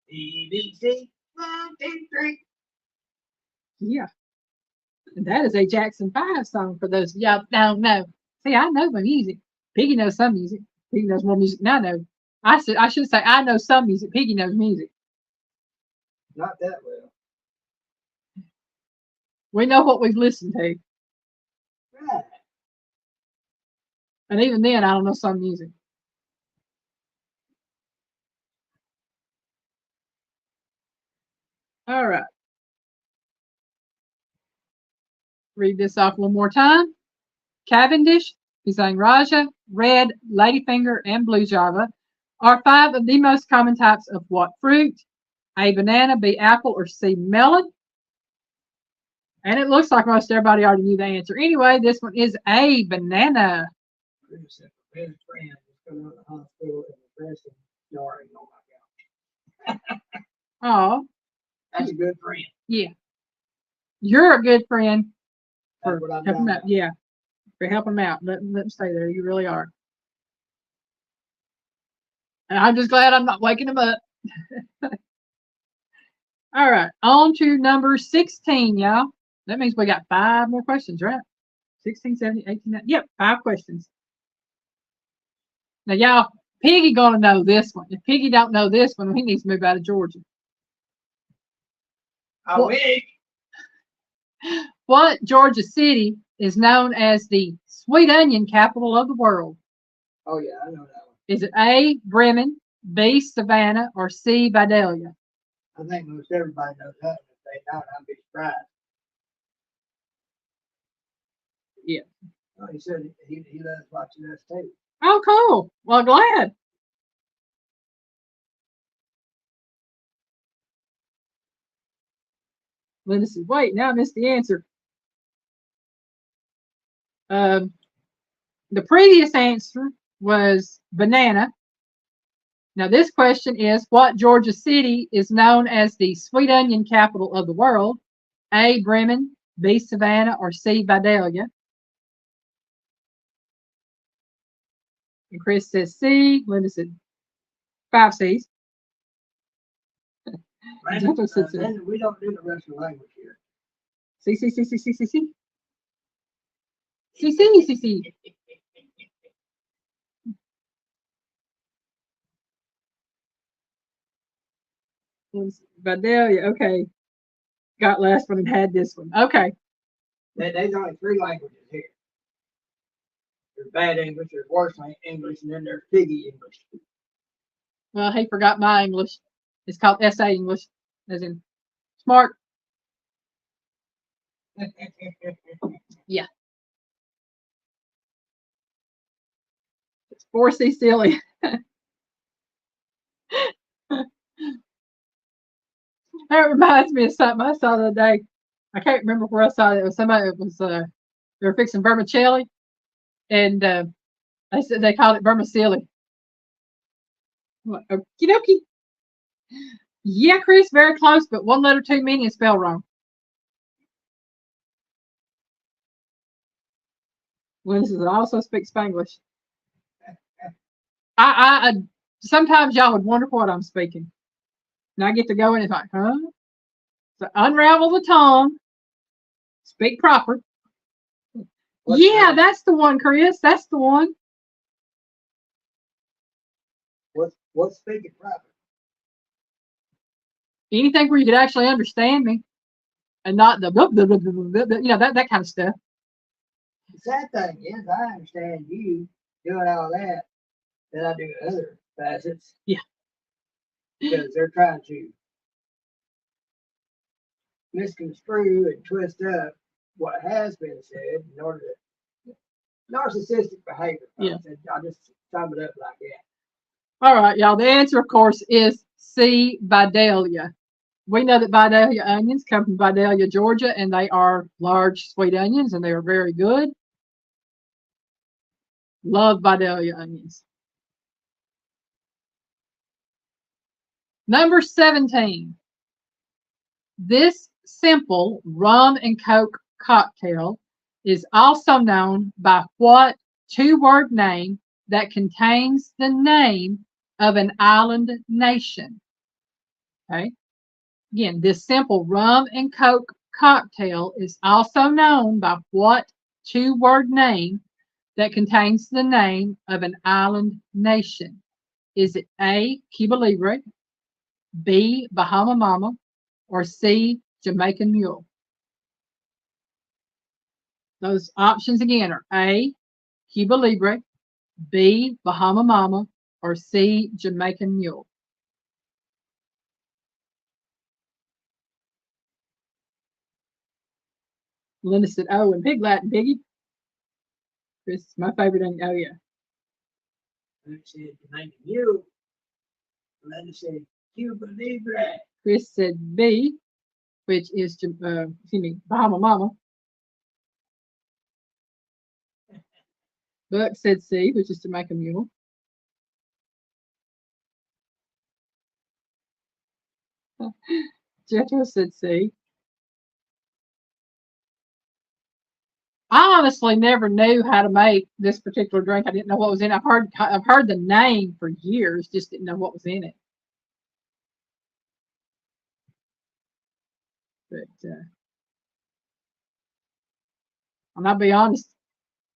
S2: A, B, C, 1, 2, 3.
S1: Yeah. And that is a Jackson 5 song for those of y'all don't know. See, I know my music. Piggy knows some music. Piggy knows more music than I know. I should say I know some music. Piggy knows music.
S2: Not that well.
S1: We know what we've listened to.
S2: Right.
S1: And even then, I don't know some music. All right. Read this off one more time. Cavendish, Pisang Raja, red, ladyfinger, and blue java are 5 of the most common types of what fruit? A, banana, B, apple, or C, melon? And it looks like most everybody already knew the answer. Anyway, this one is A, banana.
S2: Chris said, my best friend was coming out of the hospital and the dressing jarring. Oh my God.
S1: Oh,
S2: That's a good friend.
S1: yeah. You're a good friend
S2: That's
S1: for
S2: what I'm
S1: helping
S2: talking
S1: out.
S2: about.
S1: Yeah, for helping them out. Let them stay there. You really are. And I'm just glad I'm not waking them up. All right, on to number 16, y'all. That means we got 5 more questions, right? 16, 17, 18, 19. Yep, 5 questions. Now, y'all, Piggy gonna know this one. If Piggy don't know this one, he needs to move out of Georgia.
S2: I wish.
S1: What Georgia city is known as the sweet onion capital of the world?
S2: Oh yeah, I know that one.
S1: Is it A, Bremen, B, Savannah, or C, Vidalia?
S2: I think most everybody knows that. If they don't, I'd be surprised.
S1: Yeah.
S2: Oh, he said he loves watching us too.
S1: Oh, cool. Well, glad. Linda says, wait, now I missed the answer. The previous answer was banana. Now, this question is what Georgia city is known as the sweet onion capital of the world? A, Bremen, B, Savannah, or C, Vidalia? And Chris says C. Linda said 5 C's.
S2: Then we don't do the rest of the language here.
S1: C, C, C, C, C, C, C. C, C, C, C. Vidalia, okay. Got last one and had this one. Okay.
S2: There's only 3 languages here. There's bad English, there's worse English, and then there's piggy English.
S1: Well, he forgot my English. It's called SA English, as in smart. Yeah. It's 4C silly. That reminds me of something I saw the other day. I can't remember where I saw it. It was somebody. It was they were fixing vermicelli, and they said they called it vermicelli. Okie dokie. Yeah, Chris, very close, but 1 letter too many and spelled wrong. Linda also speaks Spanglish. I sometimes y'all would wonder what I'm speaking. And I get to go in and it's like, huh? So unravel the tongue. Speak proper. Yeah, that's the one, Chris. That's the one.
S2: What's speaking proper?
S1: Anything where you could actually understand me and not the that kind of stuff.
S2: The sad thing is, I understand you doing all that, then I do other facets.
S1: Yeah.
S2: Because they're trying to misconstrue and twist up what has been said in order to narcissistic behavior.
S1: Yeah.
S2: I'll just sum it up like that.
S1: All right, y'all. The answer, of course, is C, Vidalia. We know that Vidalia onions come from Vidalia, Georgia, and they are large, sweet onions, and they are very good. Love Vidalia onions. Number 17. This simple rum and coke cocktail is also known by what two-word name that contains the name of an island nation? Okay. Again, this simple rum and coke cocktail is also known by what two-word name that contains the name of an island nation? Is it A, Cuba Libre, B, Bahama Mama, or C, Jamaican Mule? Those options again are A, Cuba Libre, B, Bahama Mama, or C, Jamaican Mule. Linda said, oh, and Pig Latin Piggy. Chris, my favorite name. Oh, yeah.
S2: I said Jamaican Mule. Linda said Cuba Libre.
S1: Chris said B, which is Bahama Mama. Buck said C, which is Jamaican Mule. Jethro said C. I honestly never knew how to make this particular drink. I didn't know what was in it. I've heard the name for years, just didn't know what was in it. But and I'll be honest,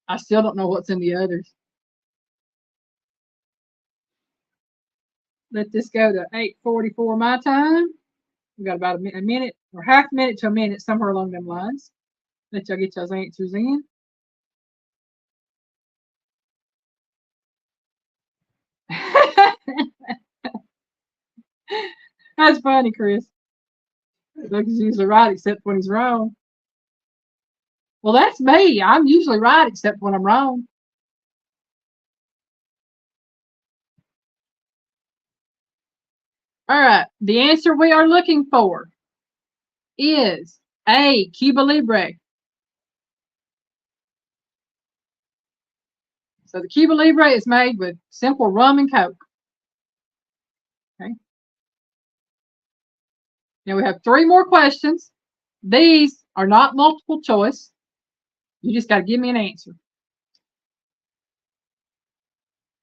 S1: I still don't know what's in the others. Let this go to 8:44 my time. We got about a minute or half a minute to a minute, somewhere along them lines. Let y'all get y'all's answers in. That's funny, Chris. Lucas usually right except when he's wrong. Well, that's me. I'm usually right except when I'm wrong. All right. The answer we are looking for is A, Cuba Libre. So the Cuba Libre is made with simple rum and coke. Okay. Now we have 3 more questions. These are not multiple choice. You just got to give me an answer.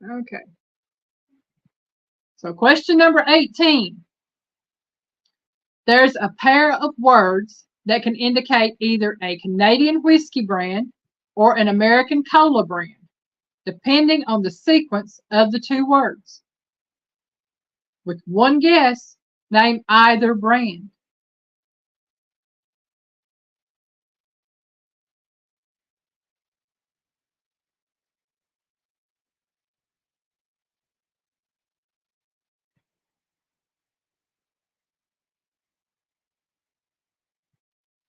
S1: Okay. So question number 18. There's a pair of words that can indicate either a Canadian whiskey brand or an American cola brand, depending on the sequence of the 2 words. With one guess, name either brand.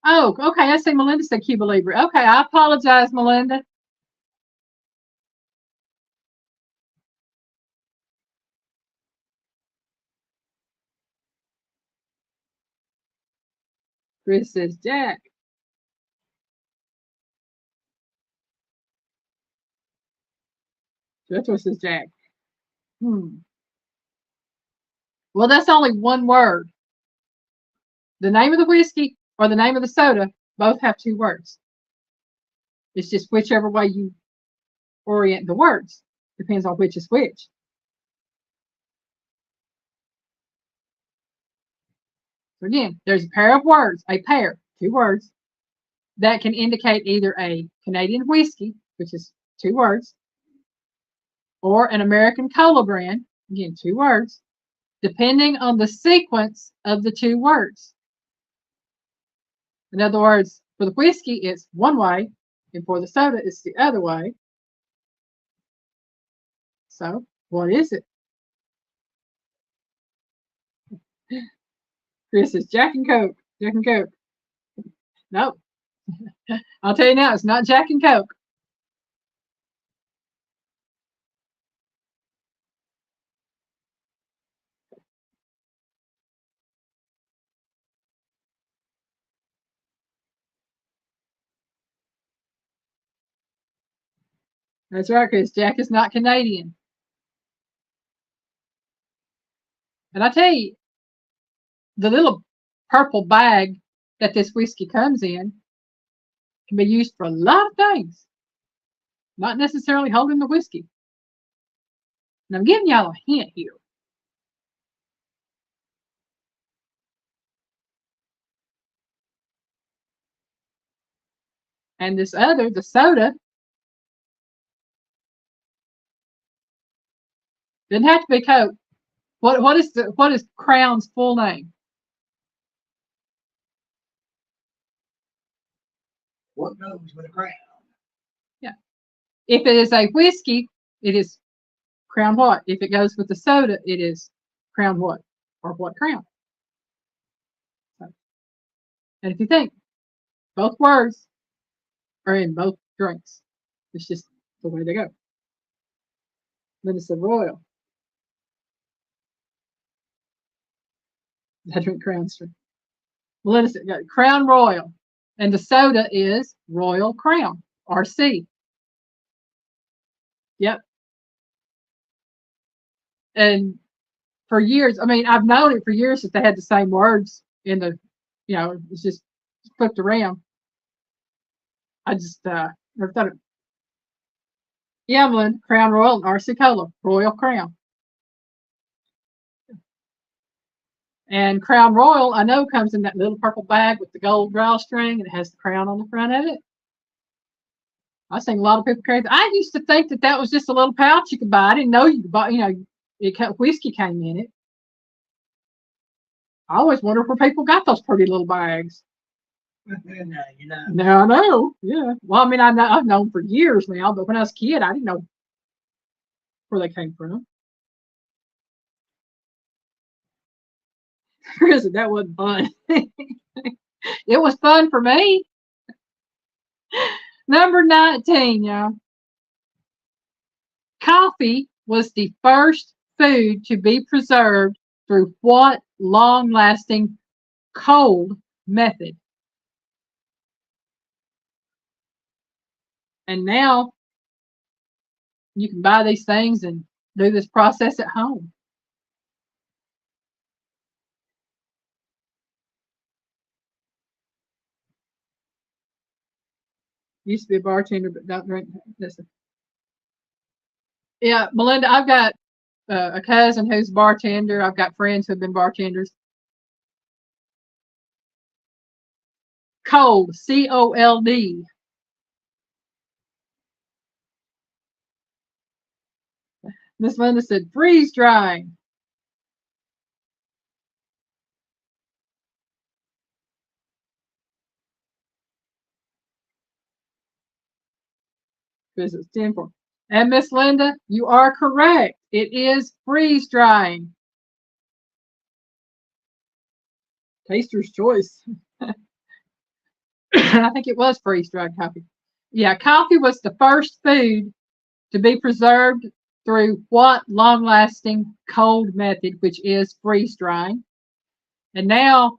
S1: Oh, okay. I see Melinda said Cuba Libre. Okay, I apologize, Melinda. Chris says Jack. Jethro says Jack. Well, that's only one word. The name of the whiskey or the name of the soda both have 2 words. It's just whichever way you orient the words. Depends on which is which. So again, there's a pair of words, two words, that can indicate either a Canadian whiskey, which is two words, or an American cola brand, again, two words, depending on the sequence of the two words. In other words, for the whiskey, it's one way, and for the soda, it's the other way. So, what is it? Chris says Jack and Coke. Jack and Coke. Nope. I'll tell you now, it's not Jack and Coke. That's right, Chris. Jack is not Canadian. And I tell you, the little purple bag that this whiskey comes in can be used for a lot of things, not necessarily holding the whiskey. And I'm giving y'all a hint here. And this other, the soda, doesn't have to be Coke. What is Crown's full name?
S2: What goes with a crown?
S1: Yeah. If it is a whiskey, it is Crown what? If it goes with the soda, it is Crown what? Or what Crown? So, and if you think, both words are in both drinks. It's just the way they go. Then it's a Royal. I drink Crown Street. Well, let us got Crown Royal. And the soda is Royal Crown, RC. Yep. And for years, I mean, I've known it for years that they had the same words in the, it's just flipped around. I just never thought it. Yamlin, Crown Royal, and RC Cola, Royal Crown. And Crown Royal, I know, comes in that little purple bag with the gold drawstring, and it has the crown on the front of it. I've seen a lot of people carry that. I used to think that was just a little pouch you could buy. I didn't know you could buy, whiskey came in it. I always wondered where people got those pretty little bags. Now I know. Yeah. Well, I mean, I've known for years now, but when I was a kid, I didn't know where they came from. That wasn't fun. It was fun for me. Number 19, y'all. Coffee was the first food to be preserved through what long-lasting cold method? And now you can buy these things and do this process at home. Used to be a bartender, but don't drink this. Yeah, Melinda, I've got a cousin who's a bartender. I've got friends who have been bartenders. Cold, C-O-L-D. Miss Linda said freeze drying. Because it's 10-4. And Miss Linda, you are correct. It is freeze drying. Taster's choice. I think it was freeze dried coffee. Yeah, coffee was the first food to be preserved through what long-lasting cold method, which is freeze drying. And now,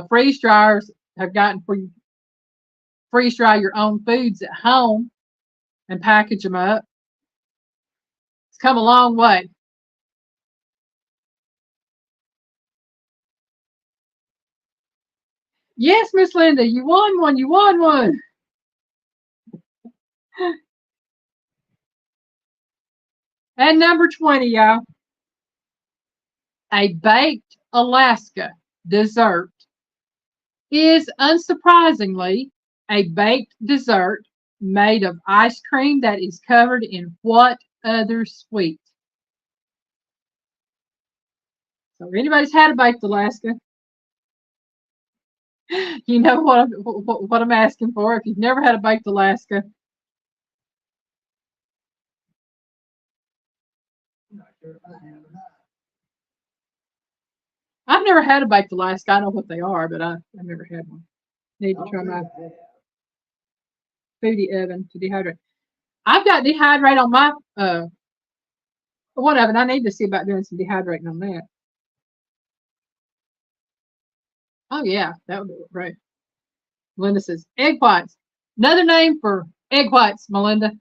S1: freeze dryers have gotten for you freeze dry your own foods at home and package them up. It's come a long way. Yes, Miss Linda, you won one. You won one. And number 20, y'all. A baked Alaska dessert is unsurprisingly a baked dessert made of ice cream that is covered in what other sweet? So if anybody's had a baked Alaska, you know what I'm asking for. If you've never had a baked Alaska,
S2: I'm not sure if I have or not.
S1: I've never had a baked Alaska. I know what they are, but I've never had one. Need
S2: I
S1: to
S2: don't
S1: try
S2: think
S1: my
S2: I have.
S1: foodie oven to dehydrate. I've got dehydrate on my one oven. I need to see about doing some dehydrating on that. Oh yeah, that would be great. Melinda says egg whites. Another name for egg whites, Melinda.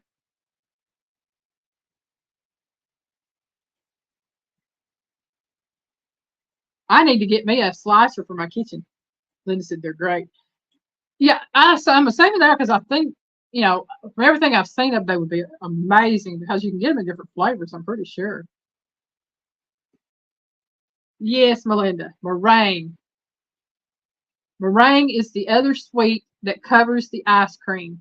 S1: I need to get me a slicer for my kitchen. Linda said they're great. Yeah, I'm assuming there because I think, from everything I've seen of, they would be amazing because you can get them in different flavors, I'm pretty sure. Yes, Melinda, meringue. Meringue is the other sweet that covers the ice cream.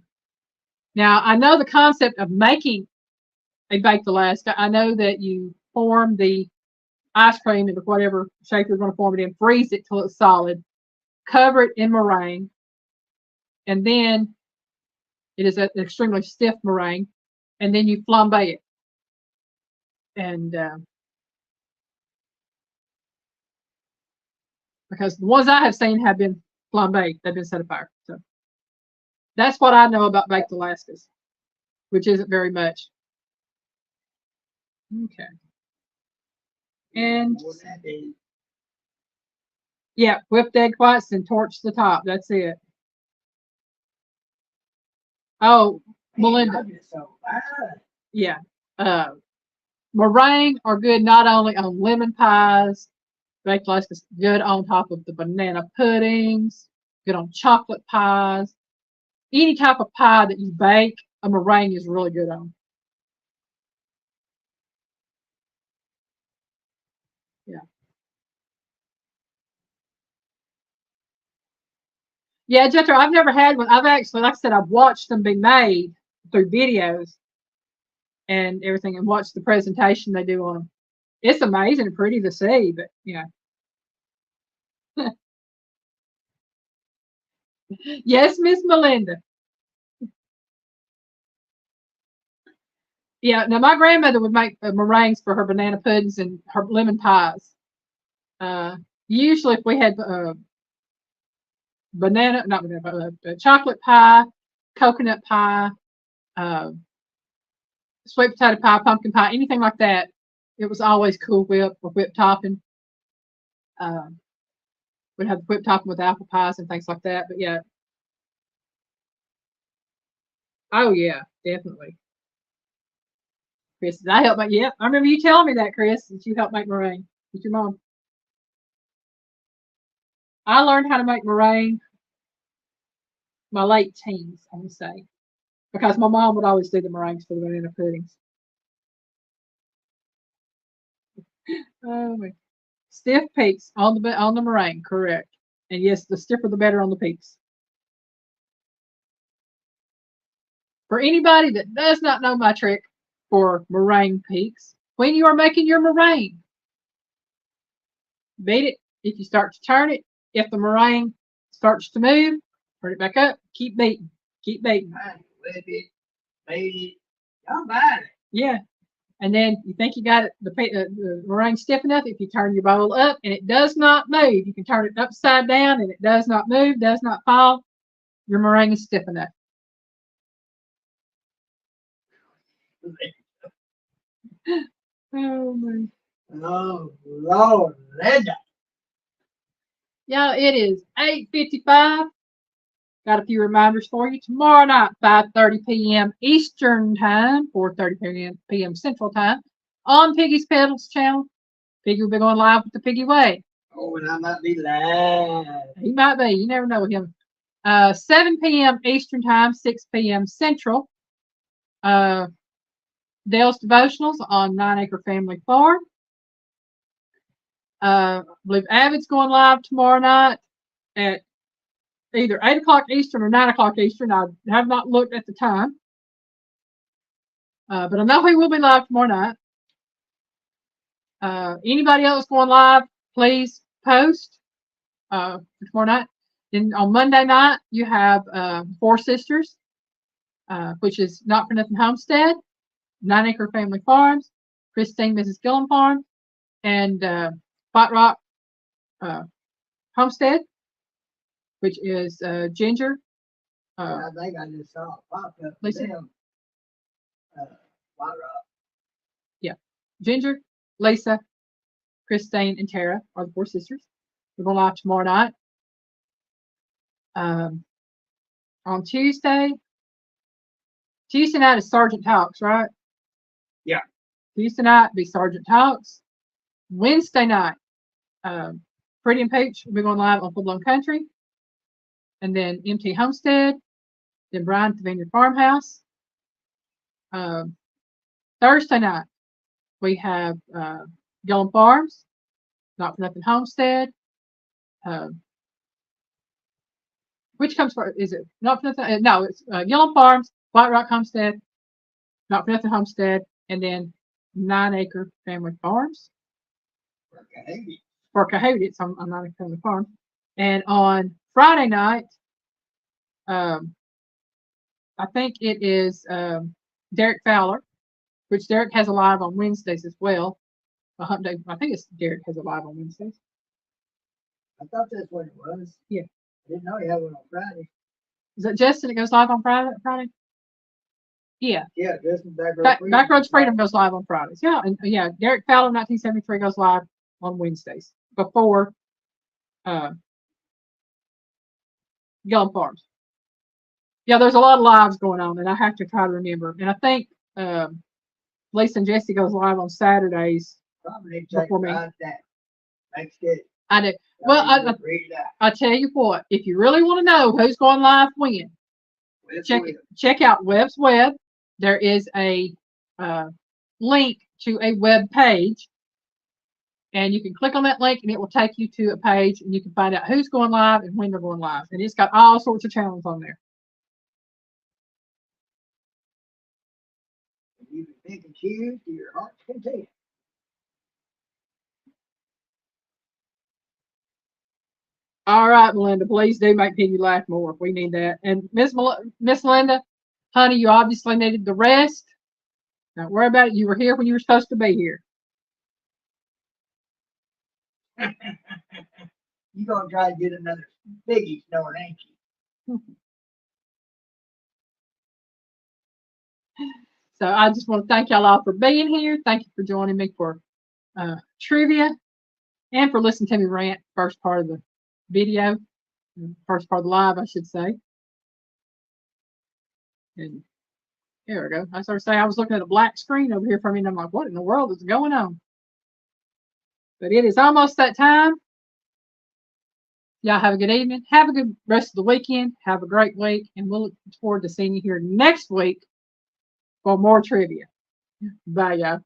S1: Now, I know the concept of making a baked Alaska. I know that you form the ice cream into whatever shape you're going to form it in, freeze it till it's solid, cover it in meringue, and then it is an extremely stiff meringue, and then you flambe it. And because the ones I have seen have been flambéed, they've been set afire. So that's what I know about baked Alaskas, which isn't very much. Okay. And
S2: What that is.
S1: yeah, whipped egg whites and torch the top. That's it. Oh, Melinda.
S2: I'm just so bad.
S1: Yeah. Uh, meringue are good not only on lemon pies, baked Alaska's good on top of the banana puddings, good on chocolate pies. Any type of pie that you bake, a meringue is really good on. Yeah. Yeah, Jethro, I've never had one. I've actually, like I said, I've watched them be made through videos and everything and watched the presentation they do on them. It's amazing and pretty to see, but yes, Miss Melinda. Yeah, now my grandmother would make meringues for her banana puddings and her lemon pies. Uh, Usually, if we had not banana, chocolate pie, coconut pie, uh, sweet potato pie, pumpkin pie, anything like that, it was always Cool Whip or whipped topping. Uh, we'd have the whipped topping with apple pies and things like that. But yeah, oh yeah, definitely. Chris, I helped make. Yeah, I remember you telling me that, Chris, that you helped make meringue with your mom. I learned how to make meringue my late teens, I would say, because my mom would always do the meringues for the banana puddings. Oh, stiff peaks on the meringue, correct? And yes, the stiffer the better on the peaks. For anybody that does not know my trick for meringue peaks, when you are making your meringue, beat it. If you start to turn it, if the meringue starts to move, turn it back up. Keep beating. Keep beating.
S2: Whip it, made it. Y'all bad it.
S1: Yeah. And then you think you got it, the meringue stiff enough. If you turn your bowl up and it does not move, you can turn it upside down and it does not move, does not fall. Your meringue is stiff enough. Oh my.
S2: Oh Lord, Linda.
S1: Yeah, it is 8:55. Got a few reminders for you. Tomorrow night, 5:30 p.m. Eastern Time, 4:30 p.m. Central Time, on Piggy's Pedals channel. Piggy will be going live with the Piggy Way.
S2: Oh, and I might be live.
S1: He might be. You never know with him. 7 p.m. Eastern Time, 6 p.m. Central. Dale's Devotionals on 9 Acre Family Farm. I believe Avid's going live tomorrow night at either 8 o'clock Eastern or 9 o'clock Eastern. I have not looked at the time. But I know he will be live tomorrow night. Anybody else going live, please post for tomorrow night. Then on Monday night, you have Four Sisters, which is Not for Nothing Homestead, 9 Acre Family Farms, Christine, Mrs. Gillum Farm, and White Rock Homestead, which is Ginger.
S2: I think I just saw it pop up.
S1: Lisa?
S2: Them, White Rock.
S1: Yeah. Ginger, Lisa, Christine, and Tara are the Four Sisters. We're going live tomorrow night. On Tuesday night is Sergeant Talks, right?
S2: Yeah.
S1: Tuesday night be Sergeant Talks. Wednesday night, Pretty and Peach will be going live on Full Blown Country. And then MT Homestead. Then Brian at the Vineyard Farmhouse. Thursday night, we have Gillum Farms, Not for Nothing Homestead. Which comes first? Is it Not for Nothing? No, it's Gillum Farms, White Rock Homestead, Not for Nothing Homestead, and then 9 Acre Family Farms. For Coyote, it's on 9 Acre Family Farm. And on Friday night, I think it is Derek Fowler, which Derek has a live on Wednesdays as well. I think it's Derek has a live on Wednesdays.
S2: I thought that's what it was.
S1: Yeah.
S2: I didn't know you had one on Friday.
S1: Is it Justin that goes live on Friday? Yeah.
S2: Yeah, Justin
S1: Backroads Freedom goes live on Fridays. Yeah, and yeah, Derek Fowler 1973 goes live on Wednesdays before Gillum Farms. Yeah, there's a lot of lives going on, and I have to try to remember. And I think Lisa and Jesse goes live on Saturdays.
S2: Probably check
S1: Before me.
S2: that. Next day.
S1: I do. Well, I tell you what, if you really want to know who's going live when, check out Webb's Web. There is a link to a web page, and you can click on that link, and it will take you to a page, and you can find out who's going live and when they're going live. And it's got all sorts of channels on there.
S2: You can pick and choose to your heart's content.
S1: All right, Melinda, please do make Penny laugh more. We need that. And Miss Linda, honey, you obviously needed the rest. Don't worry about it. You were here when you were supposed to be here.
S2: You're going to try to get another biggie snort, ain't you?
S1: So I just want to thank y'all all for being here. Thank you for joining me for trivia and for listening to me rant first part of the video, first part of the live, I should say. And here we go. I started saying I was looking at a black screen over here for me, and I'm like, what in the world is going on? But it is almost that time. Y'all have a good evening. Have a good rest of the weekend. Have a great week, and we'll look forward to seeing you here next week for more trivia. Bye, y'all.